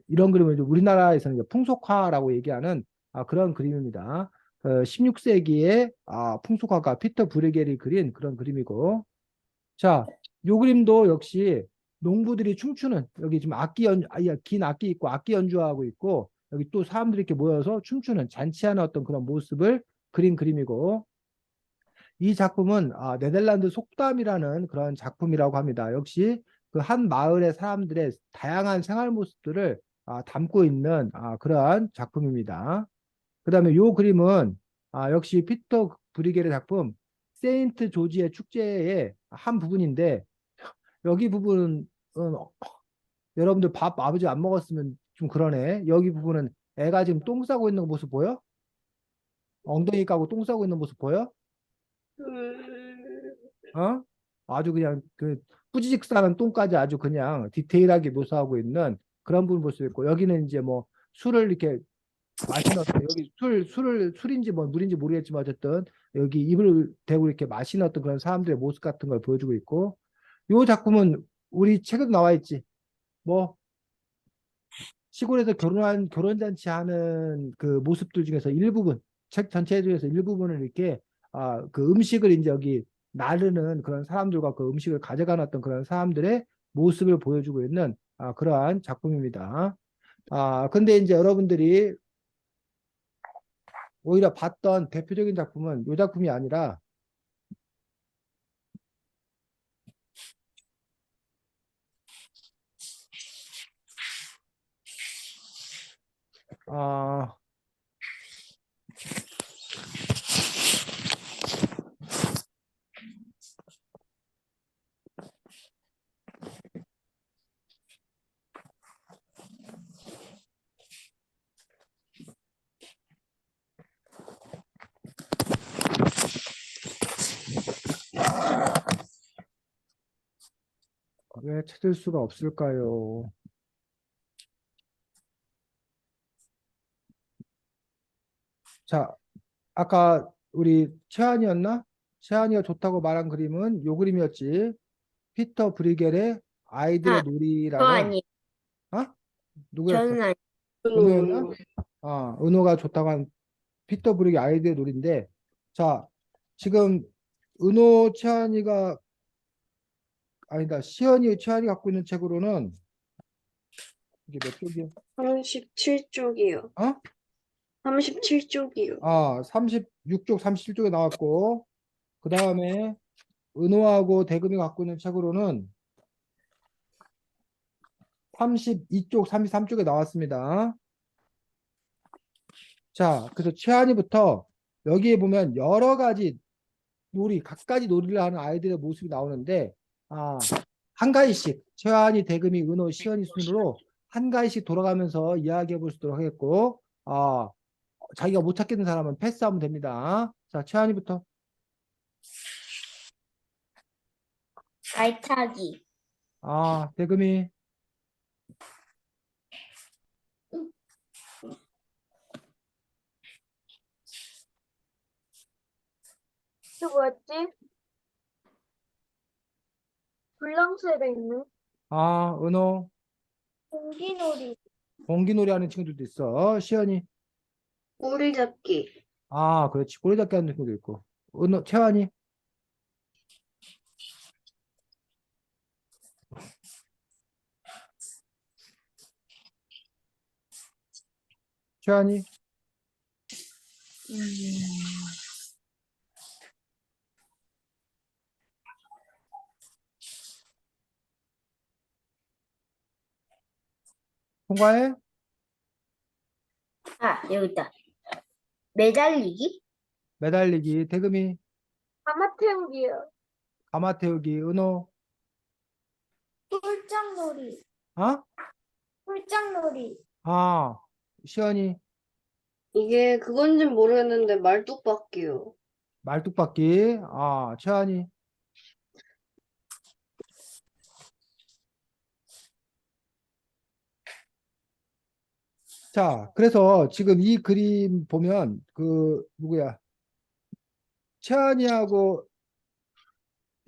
이런 그림을 이제 우리나라에서는 이제 풍속화라고 얘기하는 그런 그림입니다. 16세기의 풍속화가 피터 브루겔이 그린 그런 그림이고 자, 요 그림도 역시 농부들이 춤추는 여기 지금 긴 악기 있고 악기 연주하고 있고 여기 또 사람들이 이렇게 모여서 춤추는 잔치하는 어떤 그런 모습을 그린 그림이고 이 작품은 네덜란드 속담이라는 그런 작품이라고 합니다. 역시 그 한 마을의 사람들의 다양한 생활 모습들을 담고 있는 그러한 작품입니다. 그 다음에 요 그림은 역시 피터 브리겔의 작품 세인트 조지의 축제의 한 부분인데 여기 부분은 여러분들 밥 아버지 안 먹었으면 좀 그러네. 여기 부분은 애가 지금 똥 싸고 있는 모습 보여? 엉덩이 까고 똥 싸고 있는 모습 보여? 음, 어? 아주 그냥 그 뿌지직 싸는 똥까지 아주 그냥 디테일하게 묘사하고 있는 그런 부분 볼 수 있고 여기는 이제 뭐 술을 이렇게 마시는 어떤 여기 술인지 뭐 물인지 모르겠지만 어쨌든 여기 입을 대고 이렇게 마시는 어떤 그런 사람들의 모습 같은 걸 보여주고 있고 이 작품은 우리 책에도 나와 있지 뭐 시골에서 결혼 잔치 하는 그 모습들 중에서 일부분 책 전체 중에서 일부분을 이렇게 그 음식을 이제 여기 나르는 그런 사람들과 그 음식을 가져가 놨던 그런 사람들의 모습을 보여주고 있는 그러한 작품입니다. 근데 이제 여러분들이 오히려 봤던 대표적인 작품은 이 작품이 아니라 아, 왜 찾을 수가 없을까요? 자, 아까 우리 최한이었나? 최한이가 좋다고 말한 그림은 요 그림이었지. 피터 브리겔의 아이들의 아, 저 놀이라는, 아니에요. 어? 누구였어? 저는 아니. 은호였나? 음, 은호가 좋다고 한 피터 브리겔 아이들의 놀이인데, 자, 지금 은호 최한이가 아니다. 시연이 최한이 갖고 있는 책으로는 이게 몇 쪽이야? 37쪽이요. 어? 37쪽이요. 36쪽, 37쪽에 나왔고, 그 다음에 은호하고 대금이 갖고 있는 책으로는 32쪽, 33쪽에 나왔습니다. 자, 그래서 최한이부터 여기에 보면 여러 가지 놀이, 각가지 놀이를 하는 아이들의 모습이 나오는데, 한 가지씩, 최한이, 대금이, 은호, 시연이 순으로 한 가지씩 돌아가면서 이야기해 볼 수 있도록 하겠고, 자기가 못 찾겠는 사람은 패스하면 됩니다. 자, 최한이부터. 알타기. 대금이. 그 뭐였지? 불량수에 있는? 은호. 공기놀이. 공기놀이 하는 친구들도 있어. 시연이. 꼬리 잡기. 그렇지. 꼬리잡기 하는 친구도 있고. 은호, 채환이. 채환이. 통과해? 여기 있다. 매달리기? 매달리기. 대금이. 가마 태우기요. 가마 태우기. 은호. 홀짝놀이. 어? 홀짝놀이. 시연이. 이게 그건진 모르겠는데 말뚝박기요. 말뚝박기. 채환이. 자, 그래서 지금 이 그림 보면 누구야? 채환이하고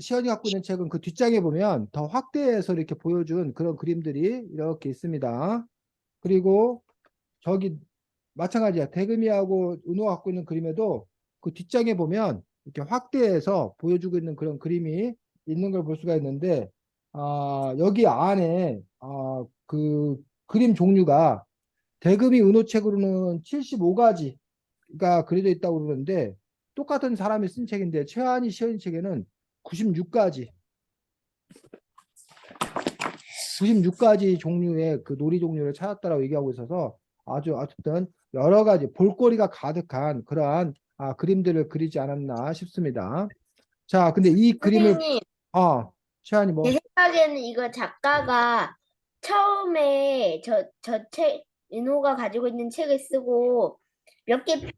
시연이 갖고 있는 책은 그 뒷장에 보면 더 확대해서 이렇게 보여준 그런 그림들이 이렇게 있습니다. 그리고 저기 마찬가지야. 대금이하고 은호가 갖고 있는 그림에도 그 뒷장에 보면 이렇게 확대해서 보여주고 있는 그런 그림이 있는 걸 볼 수가 있는데, 여기 안에 그 그림 종류가 대금이 은호 책으로는 75가지가 그려져 있다고 그러는데, 똑같은 사람이 쓴 책인데 최한이 시연이 책에는 96가지 96가지 종류의 그 놀이 종류를 찾았다라고 얘기하고 있어서 아주 어쨌든 여러 가지 볼거리가 가득한 그러한 그림들을 그리지 않았나 싶습니다. 자, 근데 이 그림을 선생님, 최한이 뭐 제 생각에는 이거 작가가 처음에 윤호가 가지고 있는 책을 쓰고 몇 개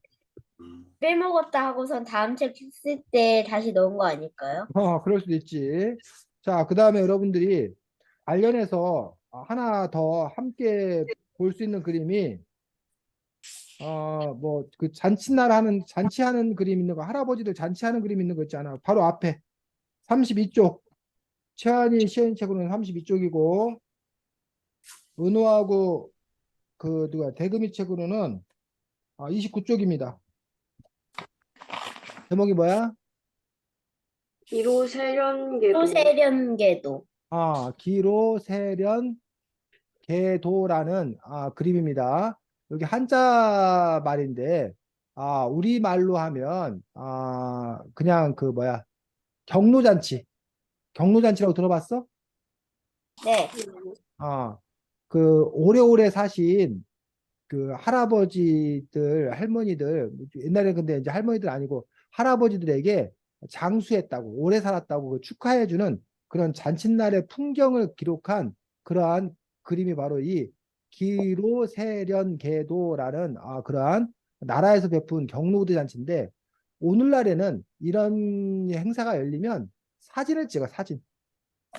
빼먹었다 하고선 다음 책 쓸 때 다시 넣은 거 아닐까요? 그럴 수도 있지. 자, 그 다음에 여러분들이 관련해서 하나 더 함께 볼 수 있는 그림이 뭐 그 잔치하는 그림 있는 거 할아버지들 잔치하는 그림 있는 거 있잖아. 바로 앞에 32쪽 최한이 시인 책으로는 32쪽이고 은호하고 그 누가 대금이 책으로는 29쪽입니다. 제목이 뭐야? 기로 세련계도. 세련계도. 기로 세련 개도라는 그림입니다. 여기 한자 말인데 우리말로 하면 그냥 그 뭐야 경로잔치 경로잔치라고 들어봤어? 네. 그 오래오래 사신 그 할아버지들 할머니들 옛날에 근데 이제 할머니들 아니고 할아버지들에게 장수했다고 오래 살았다고 그 축하해주는 그런 잔칫날의 풍경을 기록한 그러한 그림이 바로 이 기로세련계도라는 그러한 나라에서 베푼 경로우대 잔치인데 오늘날에는 이런 행사가 열리면 사진을 찍어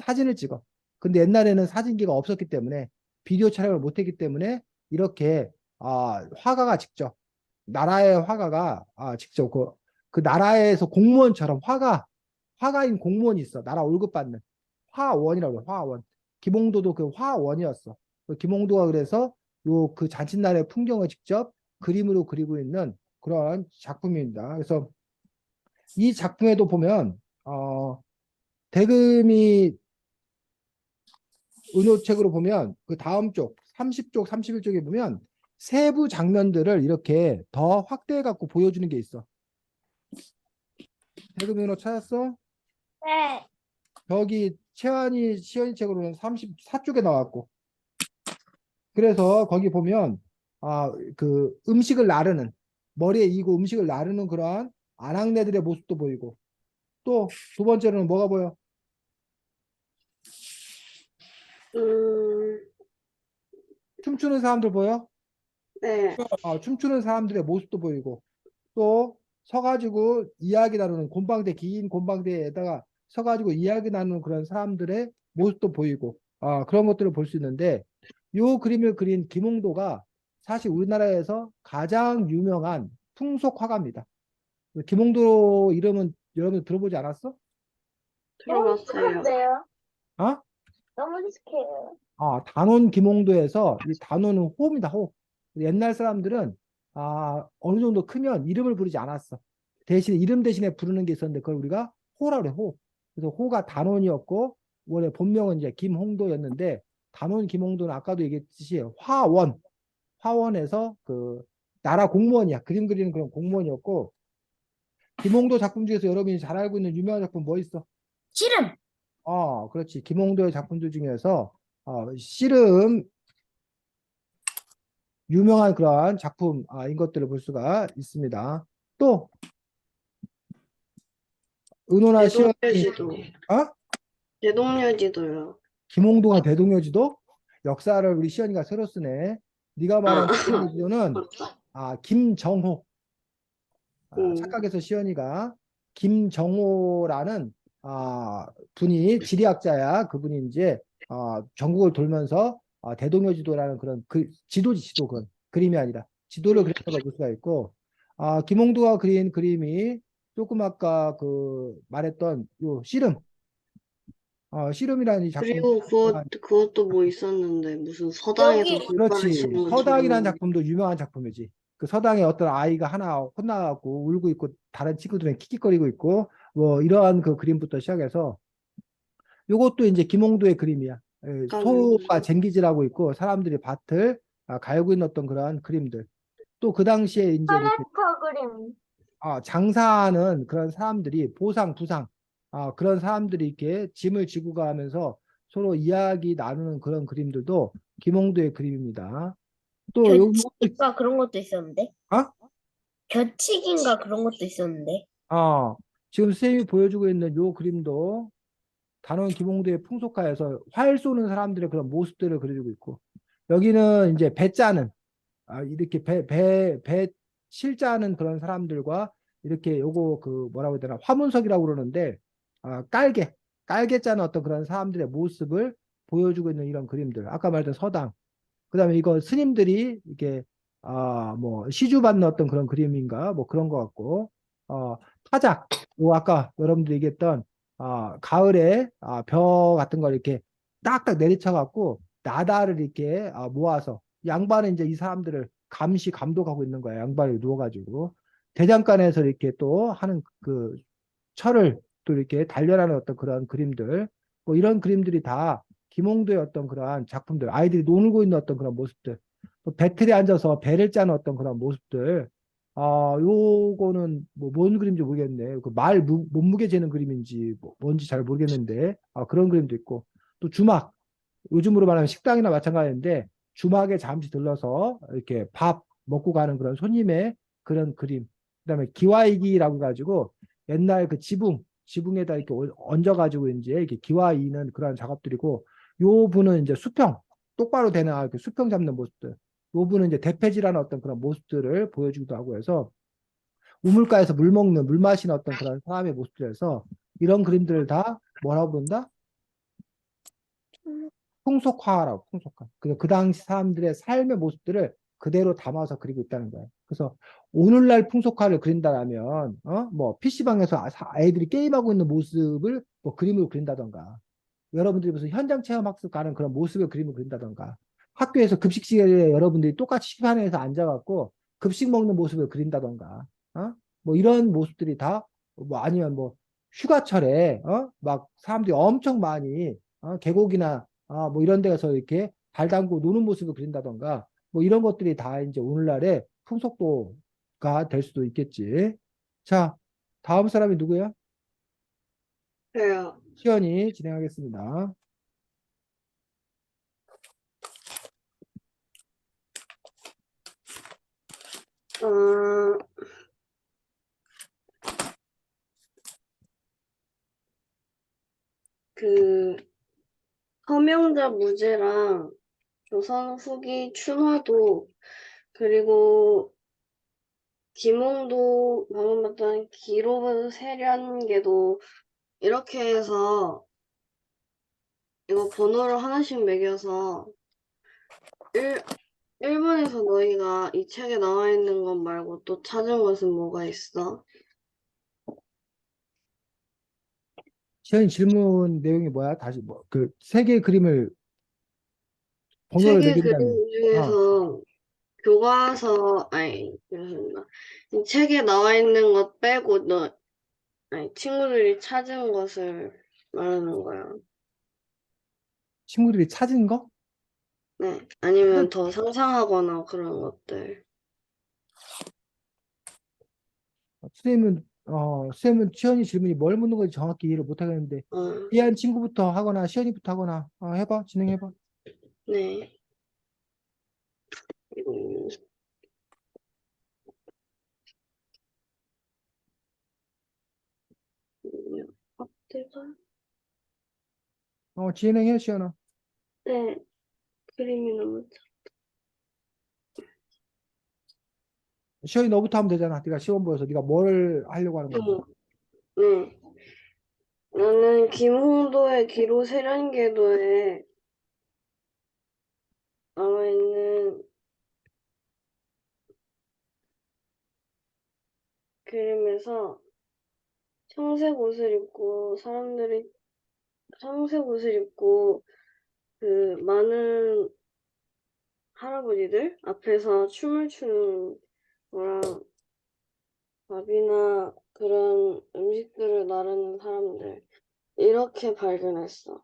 사진을 찍어. 근데 옛날에는 사진기가 없었기 때문에 비디오 촬영을 못했기 때문에 이렇게 화가가 직접 나라의 화가가 직접 그 나라에서 공무원처럼 화가인 공무원이 있어. 나라 월급 받는 화원이라고 해. 화원. 김홍도도 그 화원이었어. 그 김홍도가 그래서 요 그 잔칫날의 풍경을 직접 그림으로 그리고 있는 그런 작품입니다. 그래서 이 작품에도 보면 대금이 은호책으로 보면 그 다음 쪽 30쪽 31쪽에 보면 세부 장면들을 이렇게 더 확대해 갖고 보여주는 게 있어. 대금 은호 찾았어? 네. 여기 시연이 책으로는 34쪽에 나왔고 그래서 거기 보면 그 음식을 나르는 머리에 이고 음식을 나르는 그러한 아낙네들의 모습도 보이고 또 두 번째로는 뭐가 보여? 음, 춤추는 사람들 보여? 네. 춤추는 사람들의 모습도 보이고 또 서가지고 이야기 나누는 긴 곰방대에다가 서가지고 이야기 나누는 그런 사람들의 모습도 보이고 그런 것들을 볼 수 있는데 요 그림을 그린 김홍도가 사실 우리나라에서 가장 유명한 풍속 화가입니다. 김홍도 이름은 여러분 들어보지 않았어? 너무 들어봤어요. 익숙한데요? 어? 너무 익숙해요. 단원 김홍도에서 이 단원은 호입니다. 호. 옛날 사람들은 어느 정도 크면 이름을 부르지 않았어. 대신 이름 대신에 부르는 게 있었는데 그걸 우리가 호라고 그래. 호. 그래서 호가 단원이었고 원래 본명은 이제 김홍도였는데 단원 김홍도는 아까도 얘기했듯이 화원에서 그 나라 공무원이야. 그림 그리는 그런 공무원이었고 김홍도 작품 중에서 여러분이 잘 알고 있는 유명한 작품 뭐 있어? 씨름. 그렇지. 김홍도의 작품들 중에서 씨름 유명한 그러한 작품인 것들을 볼 수가 있습니다. 또 은호나 시연이 대동여지도. 어? 대동여지도요. 김홍도가 대동여지도 역사를 우리 시연이가 새로 쓰네. 네가 말한 대동여지도는 맞다. 김정호 음, 착각해서 시연이가 김정호라는 분이 지리학자야. 그분이 이제 전국을 돌면서 대동여지도라는 그런 지도 그건 그림이 아니라 지도를 그렸다고 볼 수가 있고 김홍도가 그린 그림이 조금 아까 그 말했던 요 씨름이라는 이 작품 그리고 그것도 뭐 있었는데, 무슨 서당에서 여기 그렇지. 돌파하시는 서당이라는 것처럼. 작품도 유명한 작품이지. 그 서당에 어떤 아이가 하나 혼나갖고 울고 있고 다른 친구들은 킥킥거리고 있고 뭐 이러한 그 그림부터 시작해서 요것도 이제 김홍도의 그림이야. 소가 쟁기질하고 있고 사람들이 밭을 갈고 있는 어떤 그러한 그림들. 또 그 당시에 이제 이렇게 컬렉터 그림. 장사하는 그런 사람들이 보상, 부상, 그런 사람들이 이렇게 짐을 지고 가면서 서로 이야기 나누는 그런 그림들도 김홍도의 그림입니다. 또 요, 벼치기인가 그런 것도 있었는데. 아? 벼치기인가 그런 것도 있었는데. 지금 선생님이 보여주고 있는 요 그림도 단원 김홍도의 풍속화에서 활 쏘는 사람들의 그런 모습들을 그려주고 있고 여기는 이제 배 짜는 이렇게 배 실자는 그런 사람들과 이렇게 요거 그 뭐라고 해야 되나 화문석이라고 그러는데 깔개 짜는 어떤 그런 사람들의 모습을 보여주고 있는 이런 그림들 아까 말했던 서당 그다음에 이거 스님들이 이렇게 뭐 시주 받는 어떤 그런 그림인가 뭐 그런 것 같고 어 타작 아까 여러분들이 얘기했던 가을에 벼 같은 걸 이렇게 딱딱 내리쳐 갖고 나다를 이렇게 모아서 양반은 이제 이 사람들을 감독하고 있는 거야. 양반이 누워가지고 대장간에서 이렇게 또 하는 그 철을 또 이렇게 단련하는 어떤 그런 그림들, 뭐 이런 그림들이 다 김홍도의 어떤 그러한 작품들, 아이들이 놀고 있는 어떤 그런 모습들, 또 배틀에 앉아서 배를 짜는 어떤 그런 모습들, 요거는 뭐 뭔 그림인지 모르겠네. 그 말 몸무게 재는 그림인지 뭔지 잘 모르겠는데, 그런 그림도 있고, 또 주막, 요즘으로 말하면 식당이나 마찬가지인데, 주막에 잠시 들러서 이렇게 밥 먹고 가는 그런 손님의 그런 그림. 그다음에 기와이기라고 해가지고 옛날 그 지붕에다 이렇게 얹어가지고 이제 이렇게 기와이는 그런 작업들이고, 요 분은 이제 수평, 똑바로 되는 그 수평 잡는 모습들. 요 분은 이제 대패질하는 어떤 그런 모습들을 보여주기도 하고 해서 우물가에서 물 먹는, 물 마시는 어떤 그런 사람의 모습들에서 이런 그림들을 다 뭐라고 부른다? 풍속화라고, 풍속화. 그 당시 사람들의 삶의 모습들을 그대로 담아서 그리고 있다는 거예요. 그래서 오늘날 풍속화를 그린다라면, 뭐, PC방에서 아이들이 게임하고 있는 모습을 뭐 그림으로 그린다던가, 여러분들이 무슨 현장 체험 학습 가는 그런 모습의 그림을 그린다던가, 학교에서 급식 시간에 여러분들이 똑같이 식판에서 앉아갖고 급식 먹는 모습을 그린다던가, 뭐 이런 모습들이 다, 뭐 아니면 뭐 휴가철에, 막 사람들이 엄청 많이, 계곡이나, 뭐 이런 데서 이렇게 발 담고 노는 모습을 그린다던가, 뭐 이런 것들이 다 이제 오늘날의 풍속도가 될 수도 있겠지. 자, 다음 사람이 누구야? 저요. 시연이 진행하겠습니다. 어, 그 서명자 무제랑 조선 후기 춘화도 그리고 김홍도 방금 봤던 기로 세련계도 이렇게 해서 이거 번호를 하나씩 매겨서 일, 일본에서 너희가 이 책에 나와 있는 것 말고 또 찾은 것은 뭐가 있어? 시연이 질문 내용이 뭐야? 다시 뭐, 그 세 개의 그림을 번호를 책의 그림 매긴다며. 어, 중에서 교과서, 아니, 죄송합니다. 이 책에 나와 있는 것 빼고 아니, 친구들이 찾은 것을 말하는 거야. 친구들이 찾은 거? 네. 아니면 더 상상하거나 그런 것들. 선생님은 시연이 질문이 뭘 묻는 건지 정확히 이해를 못 하겠는데, 어, 이해한 친구부터 하거나, 시연이부터 하거나, 해봐, 진행해봐. 네. 음, 앞뒤가? 진행해, 시연아. 네. 그림이 너무 시연이 너부터 하면 되잖아. 네가 시험 보여서 네가 뭘 하려고 하는 건지. 어, 네. 나는 김홍도의 기로 세련궤도에 나와 있는 그림에서 청색 옷을 입고 사람들이 청색 옷을 입고 그 많은 할아버지들 앞에서 춤을 추는 거랑 밥이나 그런 음식들을 나르는 사람들 이렇게 발견했어.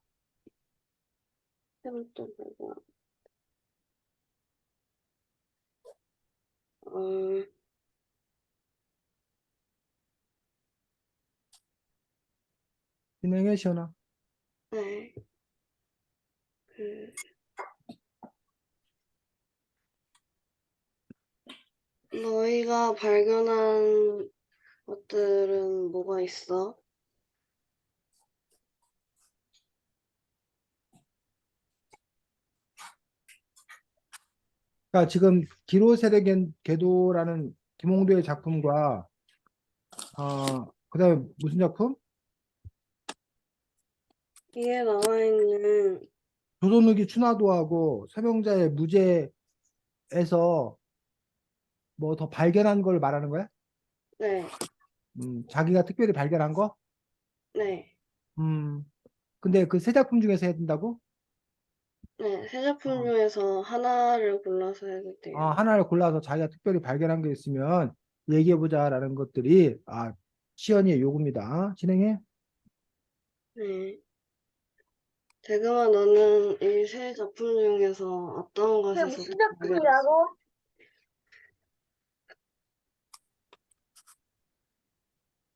세 번째 발견. 어, 진행해, 시연아. 네. 그 너희가 발견한 것들은 뭐가 있어? 그러니까 지금 기로세대 궤도라는 김홍도의 작품과, 그다음에 무슨 작품? 뒤에 나와 있는 조선후기 춘화도하고 서명자의 무제에서 뭐 더 발견한 걸 말하는 거야? 네, 자기가 특별히 발견한 거? 네, 음, 근데 그 세 작품 중에서 해야 된다고? 네. 세 작품 어, 중에서 하나를 골라서 해도 돼요. 하나를 골라서 자기가 특별히 발견한 게 있으면 얘기해보자라는 것들이, 시연이의 요구입니다. 진행해. 네. 대금아, 너는 이 세 작품 중에서 어떤 그게 것에서 무슨 발견했어? 작품이라고?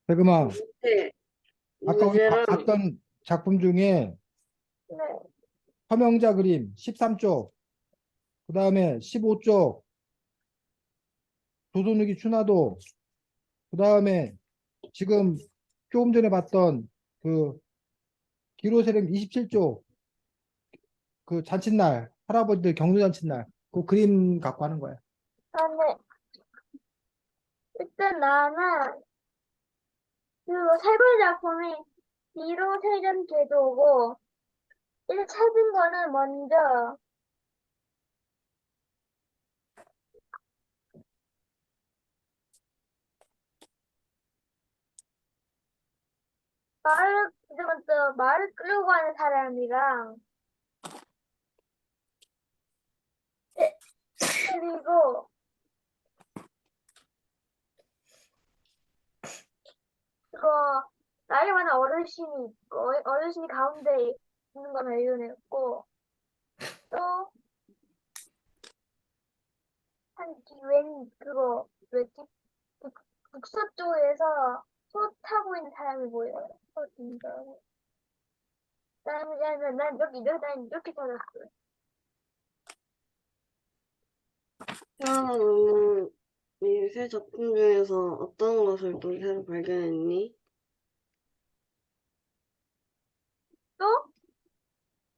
대금아, 네. 아까 우리 문제랑 봤던 작품 중에 네. 서명자 그림 13쪽, 그 다음에 15쪽, 조선후기 춘화도, 그 다음에 지금 조금 전에 봤던 그 기로세령 27쪽, 그 잔칫날, 할아버지들 경로잔칫날, 그 그림 갖고 하는 거야. 근데 일단 나는 그 세 번째 작품이 미로 세전 궤도고 일단 찾은 거는 먼저 말을 끌고 가는 사람이랑 그리고 그거 나이 많은 어르신이 있고 어르신이 가운데 있는 거 발견했고 또 한 뒤웬 그거 뭐지 북서쪽에서 소 타고 있는 사람이 보여요. 소 진짜. 난 이렇게 찾았어요. 태연아, 너는 이 세 작품 중에서 어떤 것을 또 새로 발견했니? 또?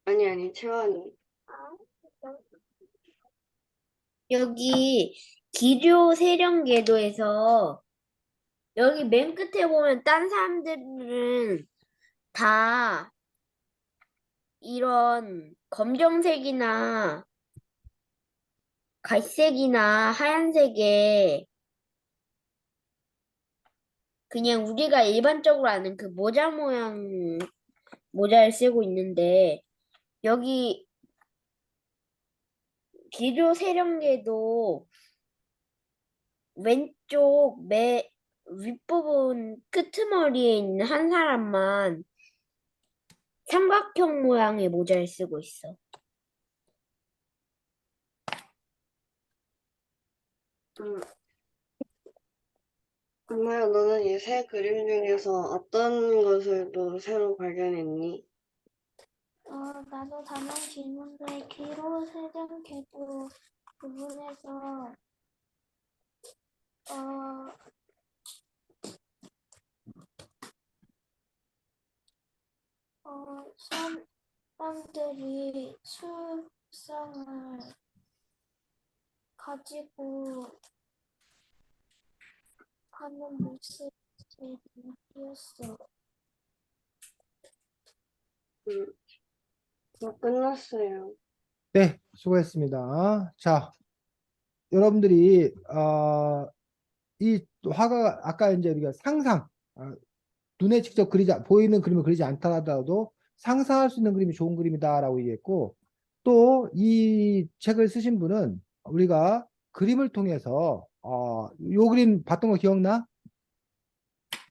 아니, 채원이. 아, 여기 기료 세령궤도에서 여기 맨 끝에 보면 딴 사람들은 다 이런 검정색이나 갈색이나 하얀색의 그냥 우리가 일반적으로 아는 그 모자 모양 모자를 쓰고 있는데 여기 기료 세령계도 왼쪽 윗부분 끄트머리에 있는 한 사람만 삼각형 모양의 모자를 쓰고 있어. 응. 엄마야, 너는 이 세 그림 중에서 어떤 것을 또 새로 발견했니? 나도 다른 질문에 기로 세정 궤도 부분에서 어, 사람들이 수성을 가지고 하는 모습이 느꼈어. 응. 끝났어요. 네, 수고했습니다. 자, 여러분들이 이 화가 아까 이제 우리가 상상, 눈에 직접 보이는 그림을 그리지 않다 하더라도 상상할 수 있는 그림이 좋은 그림이다라고 얘기했고, 또 이 책을 쓰신 분은 우리가 그림을 통해서 요 그림 봤던 거 기억나?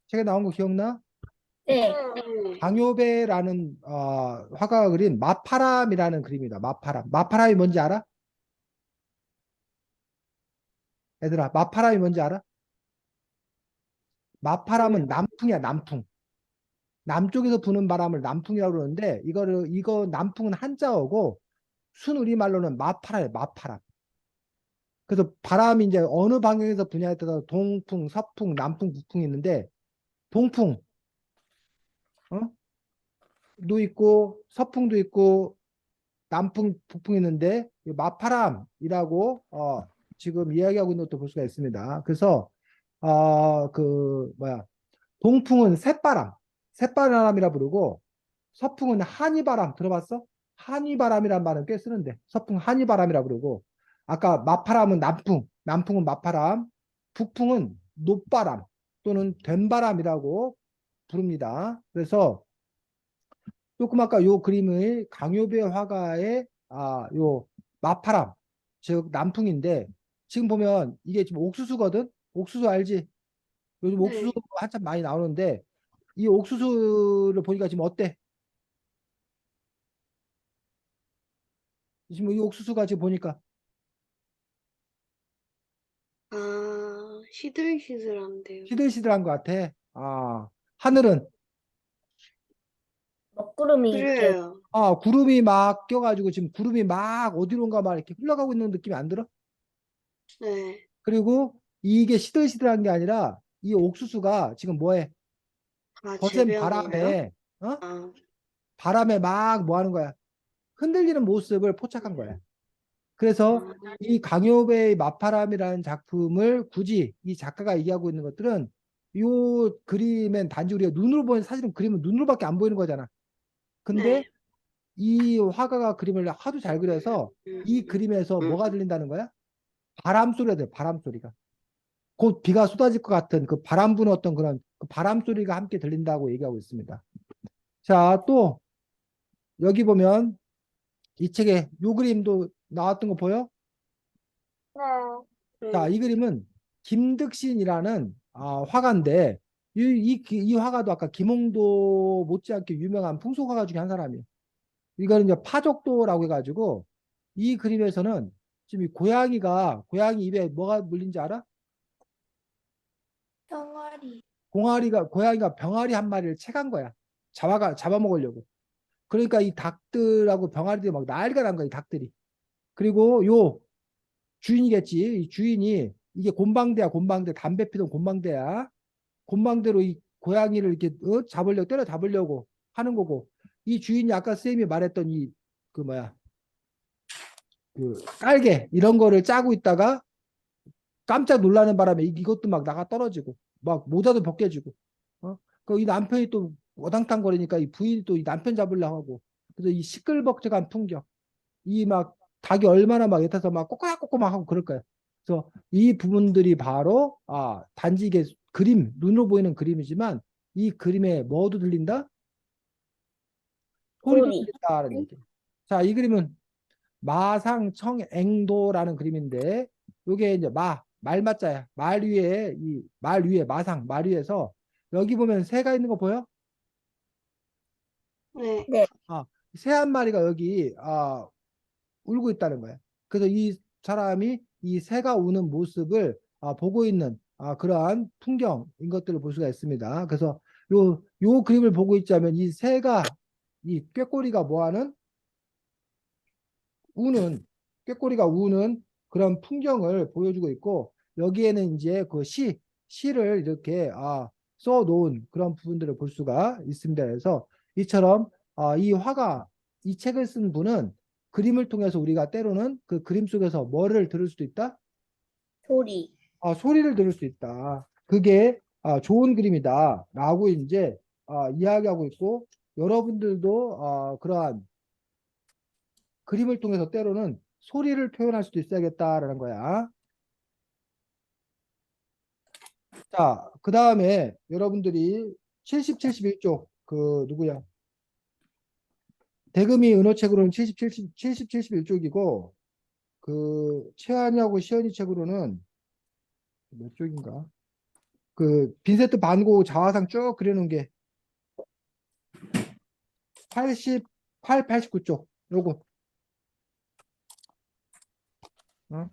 책에 나온 거 기억나? 네. 강요배라는 화가가 그린 마파람이라는 그림이다. 마파람. 마파람이 뭔지 알아? 얘들아, 마파람이 뭔지 알아? 마파람은 남풍이야, 남풍. 남쪽에서 부는 바람을 남풍이라고 그러는데 이거 남풍은 한자어고 순우리말로는 마파라예요, 마파람. 그래서 바람이 이제 어느 방향에서 부냐에 따라서 동풍, 서풍, 남풍, 북풍이 있는데 동풍, 어? 도 있고 서풍도 있고 남풍, 북풍이 있는데 이 마파람이라고 지금 이야기하고 있는 것도 볼 수가 있습니다. 그래서 그 뭐야 동풍은 새바람, 새바람이라 부르고 서풍은 한이바람 들어봤어? 한이바람이란 말은 꽤 쓰는데 서풍 한이바람이라 부르고 아까 마파람은 남풍, 남풍은 마파람, 북풍은 높바람 또는 된바람이라고 부릅니다. 그래서 조금 아까 요 그림의 강요배 화가의 요 마파람 즉 남풍인데 지금 보면 이게 지금 옥수수거든. 옥수수 알지? 요즘 옥수수 네. 한참 많이 나오는데 이 옥수수를 보니까 지금 어때? 지금 이 옥수수가 지금 보니까 시들시들한데요. 시들시들한 것 같아. 하늘은 먹구름이 이렇게 그래요. 구름이 막 껴가지고 지금 구름이 막 어디론가 막 이렇게 흘러가고 있는 느낌이 안 들어? 네. 그리고 이게 시들시들한 게 아니라 이 옥수수가 지금 뭐해? 거센 재배한 건가요? 바람에 어? 아, 바람에 막 뭐 하는 거야? 흔들리는 모습을 포착한 거야. 그래서 아, 이 강요배의 맞바람이라는 작품을 굳이 이 작가가 얘기하고 있는 것들은 요 그림엔 단지 우리가 눈으로 보는 사실은 그림은 눈으로밖에 안 보이는 거잖아. 근데 네. 이 화가가 그림을 하도 잘 그려서 이 그림에서 뭐가 들린다는 거야? 바람 소리가 돼, 바람 소리가. 곧 비가 쏟아질 것 같은 그 바람 부는 어떤 그런 그 바람 소리가 함께 들린다고 얘기하고 있습니다. 자, 또 여기 보면 이 책에 요 그림도 나왔던 거 보여? 네. 자, 이 그림은 김득신이라는 화가인데 이 화가도 아까 김홍도 못지않게 유명한 풍속화가 중에 한 사람이에요. 이거는 이제 파적도라고 해가지고 이 그림에서는 지금 이 고양이 입에 뭐가 물린지 알아? 병아리. 고양이가 병아리 한 마리를 채간 거야. 잡아먹으려고. 그러니까 이 닭들하고 병아리들이 막 난리가 난 거야, 이 닭들이. 그리고 요 주인이겠지. 이 주인이 이게 곤방대야, 곤방대. 담배 피던 곤방대야. 곤방대로 이 고양이를 이렇게 때려 잡으려고 하는 거고. 이 주인이 아까 쌤이 말했던 이 그 뭐야 그 깔개 이런 거를 짜고 있다가 깜짝 놀라는 바람에 이것도 막 나가 떨어지고 막 모자도 벗겨지고 이 남편이 또 어당탕 거리니까 이 부인이 또 이 남편 잡으려고 하고 그래서 이 시끌벅적한 풍경 이 막 닭이 얼마나 막 옅어서 막 꼬꼬락꼬꼬 막 하고 그럴 거예요. 그래서 이 부분들이 바로 단지 이게 그림 눈으로 보이는 그림이지만 이 그림에 뭐도 들린다? 소리도 소리. 들린다는 얘기. 자, 이 그림은 마상청앵도라는 그림인데 요게 이제 말맞자야. 말 위에 말 위에서 여기 보면 새가 있는 거 보여? 네. 네. 새 한 마리가 여기 울고 있다는 거야. 그래서 이 사람이 이 새가 우는 모습을 보고 있는 그러한 풍경인 것들을 볼 수가 있습니다. 그래서 요 그림을 보고 있자면 이 새가 이 꾀꼬리가 뭐하는 우는 꾀꼬리가 우는 그런 풍경을 보여주고 있고 여기에는 이제 그 시를 이렇게 써 놓은 그런 부분들을 볼 수가 있습니다. 그래서 이처럼 이 책을 쓴 분은 그림을 통해서 우리가 때로는 그 그림 속에서 뭐를 들을 수도 있다? 소리. 소리를 들을 수 있다. 그게 좋은 그림이다. 라고 이제 이야기하고 있고 여러분들도 그러한 그림을 통해서 때로는 소리를 표현할 수도 있어야겠다라는 거야. 자, 그 다음에 여러분들이 70, 71쪽 그 누구야? 대금이 은호책으로는 70, 71쪽이고 그 최한이하고 시연이 책으로는 몇 쪽인가? 그 빈세트 반 고흐 자화상 쭉 그려놓은 게 88, 89쪽 요거. 어?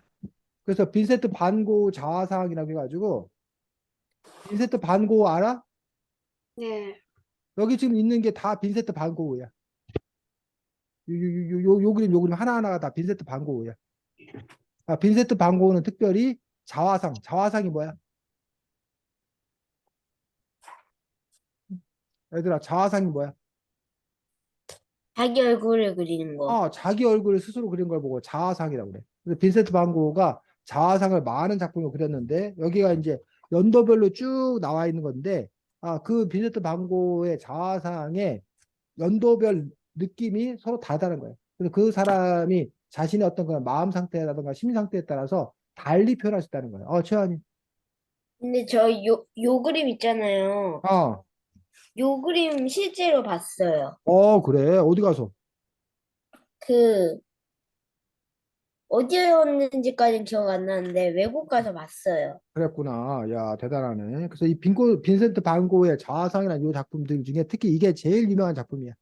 그래서 빈세트 반 고흐 자화상이라고 해가지고 빈세트 반 고흐 알아? 네. 여기 지금 있는 게 다 빈세트 반 고흐야. 요 그림 하나하나가 다 빈세트 반 고흐야. 빈세트 반 고흐는 특별히 자화상이 뭐야? 얘들아, 자화상이 뭐야? 자기 얼굴을 그리는 거. 자기 얼굴을 스스로 그린 걸 보고 자화상이라고 그래. 그래서 빈센트 반 고흐가 자화상을 많은 작품을 그렸는데 여기가 이제 연도별로 쭉 나와 있는 건데 그 빈센트 반 고흐의 자화상의 연도별 느낌이 서로 다르다는 거예요. 그래서 그 사람이 자신의 어떤 그런 마음 상태라든가 심리 상태에 따라서 달리 표현할 수 있다는 거예요. 최환이. 근데 요 그림 있잖아요. 어, 요 그림 실제로 봤어요. 그래. 어디 가서? 그, 어디였는지까지는 기억 안 나는데, 외국 가서 봤어요. 그랬구나. 야, 대단하네. 그래서 이 빈센트 반 고흐의 자화상이라는 이 작품들 중에 특히 이게 제일 유명한 작품이야.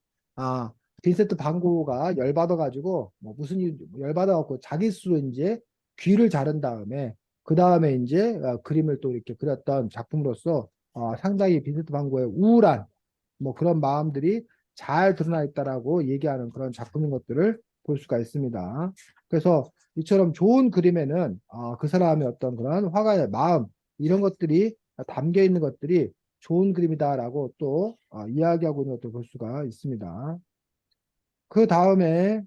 빈센트 반 고흐가 열받아가지고 뭐 무슨 일 열받아갖고 자기 스스로 이제 귀를 자른 다음에 그 다음에 이제 그림을 또 이렇게 그렸던 작품으로서 상당히 빈센트 반 고흐의 우울한 뭐 그런 마음들이 잘 드러나 있다라고 얘기하는 그런 작품인 것들을 볼 수가 있습니다. 그래서 이처럼 좋은 그림에는 그 사람의 어떤 그런 화가의 마음 이런 것들이 담겨 있는 것들이 좋은 그림이다라고 또 이야기하고 있는 것도 볼 수가 있습니다. 그 다음에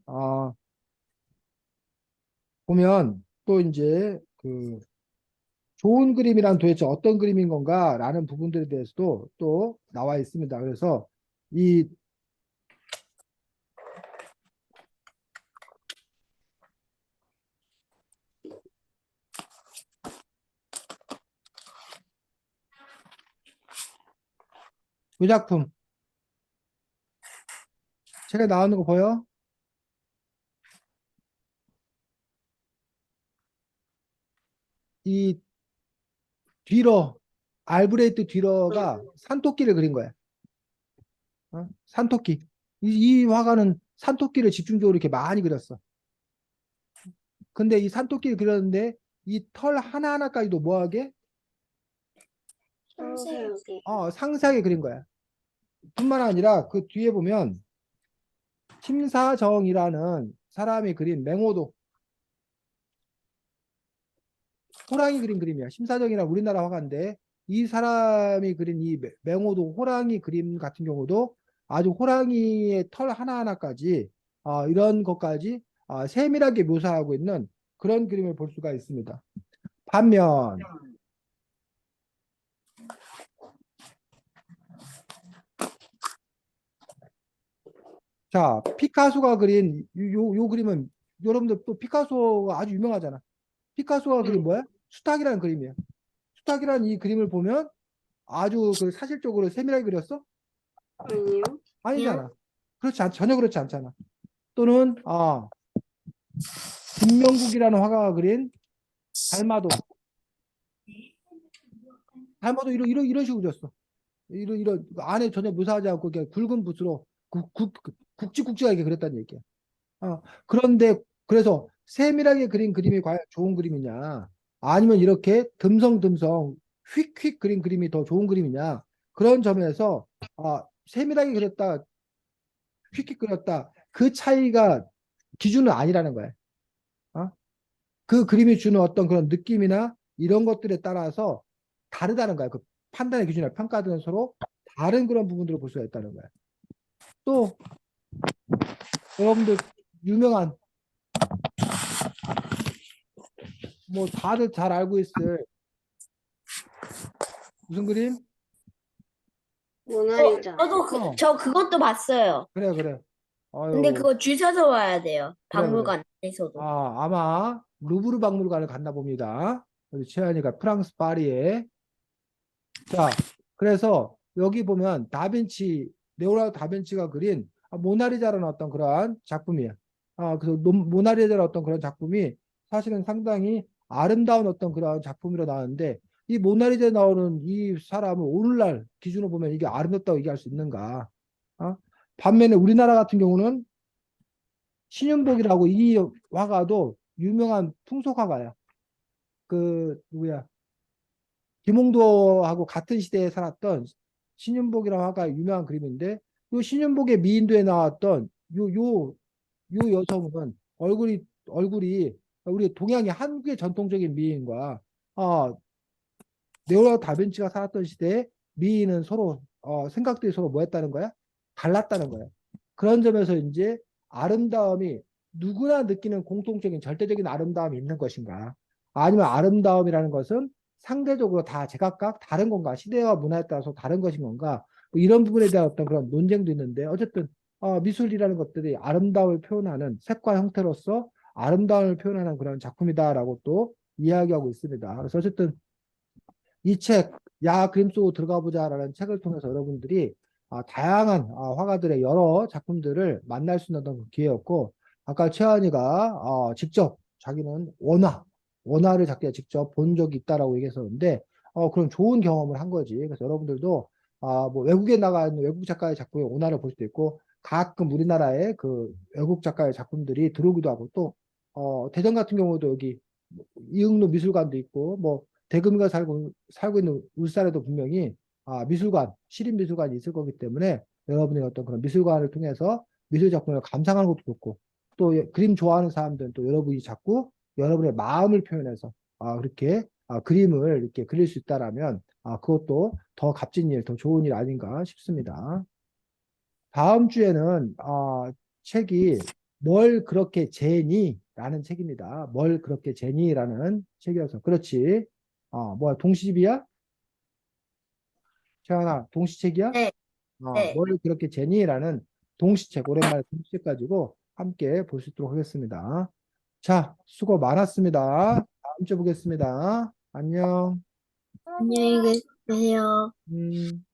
보면 또 이제 그 좋은 그림이란 도대체 어떤 그림인 건가라는 부분들에 대해서도 또 나와 있습니다. 그래서 이 작품 책에 나오는 거 보여? 이 뒤로 알브레이트 뒤로가 산토끼를 그린 거야. 산토끼. 이 화가는 산토끼를 집중적으로 이렇게 많이 그렸어. 근데 이 산토끼를 그렸는데 이 털 하나하나까지도 뭐하게? 상세하게. 상세하게 그린 거야. 뿐만 아니라 그 뒤에 보면 심사정이라는 사람이 그린 맹호도 호랑이 그린 그림이야. 심사정이란 우리나라 화가인데 이 사람이 그린 이 맹호도 호랑이 그림 같은 경우도 아주 호랑이의 털 하나하나까지 이런 것까지 세밀하게 묘사하고 있는 그런 그림을 볼 수가 있습니다. 반면 자 피카소가 그린 요 그림은 여러분들 또 피카소가 아주 유명하잖아. 피카소가 그린 뭐야? 수탉이라는 그림이야. 수탉이라는 이 그림을 보면 아주 그 사실적으로 세밀하게 그렸어? 아니요. 아니잖아. 전혀 그렇지 않잖아. 또는 김명국이라는 화가가 그린 달마도 이런 식으로 그렸어. 이런 안에 전혀 묘사하지 않고 그냥 굵은 붓으로 굵직굵직하게 그렸다는 얘기야. 그런데 그래서 세밀하게 그린 그림이 과연 좋은 그림이냐 아니면 이렇게 듬성듬성 휙휙 그린 그림이 더 좋은 그림이냐 그런 점에서 세밀하게 그렸다 휙휙 그렸다 그 차이가 기준은 아니라는 거야. 그 그림이 주는 어떤 그런 느낌이나 이런 것들에 따라서 다르다는 거야. 그 판단의 기준이나 평가들은 서로 다른 그런 부분들을 볼 수가 있다는 거야. 또 여러분들 유명한 뭐 다들 잘 알고 있을 무슨 그림? 모나리자. 저도 저 그것도 봤어요. 그래. 근데 아유, 그거 줄 서서 와야 돼요. 그래. 박물관에서도. 아마 루브르 박물관을 갔나 봅니다. 우리 채연이가 프랑스 파리에. 자, 그래서 여기 보면 레오나르도 다빈치가 그린 모나리자라는 어떤 그러한 작품이에요. 그래서 모나리자라는 어떤 그런 작품이 사실은 상당히 아름다운 어떤 그런 작품으로 나오는데 이 모나리자에 나오는 이 사람을 오늘날 기준으로 보면 이게 아름답다고 얘기할 수 있는가? 반면에 우리나라 같은 경우는 신윤복이라고 이 화가도 유명한 풍속화가야. 그 누구야? 김홍도하고 같은 시대에 살았던 신윤복이라는 화가의 유명한 그림인데 이 신윤복의 미인도에 나왔던 요 여성은 얼굴이 우리 동양의 한국의 전통적인 미인과 레오나르도 다빈치가 살았던 시대에 미인은 서로 생각들이 서로 뭐였다는 거야? 달랐다는 거야. 그런 점에서 이제 아름다움이 누구나 느끼는 공통적인 절대적인 아름다움이 있는 것인가? 아니면 아름다움이라는 것은 상대적으로 다 제각각 다른 건가? 시대와 문화에 따라서 다른 것인 건가? 뭐 이런 부분에 대한 어떤 그런 논쟁도 있는데 어쨌든 미술이라는 것들이 아름다움을 표현하는 색과 형태로서 아름다움을 표현하는 그런 작품이다라고 또 이야기하고 있습니다. 그래서 어쨌든 이 책, 야 그림 속으로 들어가 보자라는 책을 통해서 여러분들이 다양한 화가들의 여러 작품들을 만날 수 있는 어떤 기회였고, 아까 최한이가 직접 자기는 원화를 자기가 직접 본 적이 있다라고 얘기했었는데, 그런 좋은 경험을 한 거지. 그래서 여러분들도 뭐 외국에 나가 있는 외국 작가의 작품의 원화를 볼 수도 있고, 가끔 우리나라에 그 외국 작가의 작품들이 들어오기도 하고 또 대전 같은 경우도 여기 이응로 미술관도 있고 뭐 대금이가 살고 있는 울산에도 분명히 미술관, 시립미술관이 있을 거기 때문에 여러분의 어떤 그런 미술관을 통해서 미술 작품을 감상하는 것도 좋고 또 그림 좋아하는 사람들은 또 여러분이 자꾸 여러분의 마음을 표현해서 그렇게 그림을 이렇게 그릴 수 있다라면 그것도 더 값진 일, 더 좋은 일 아닌가 싶습니다. 다음 주에는 책이 뭘 그렇게 재니? 라는 책입니다. 뭘 그렇게 재니? 라는 책이어서 그렇지. 뭐야 동시집이야? 최하나 동시책이야? 네, 네. 뭘 그렇게 재니? 라는 동시책 오랜만에 동시책 가지고 함께 볼 수 있도록 하겠습니다. 자, 수고 많았습니다. 다음 주에 보겠습니다. 안녕. 안녕히 계세요. 음.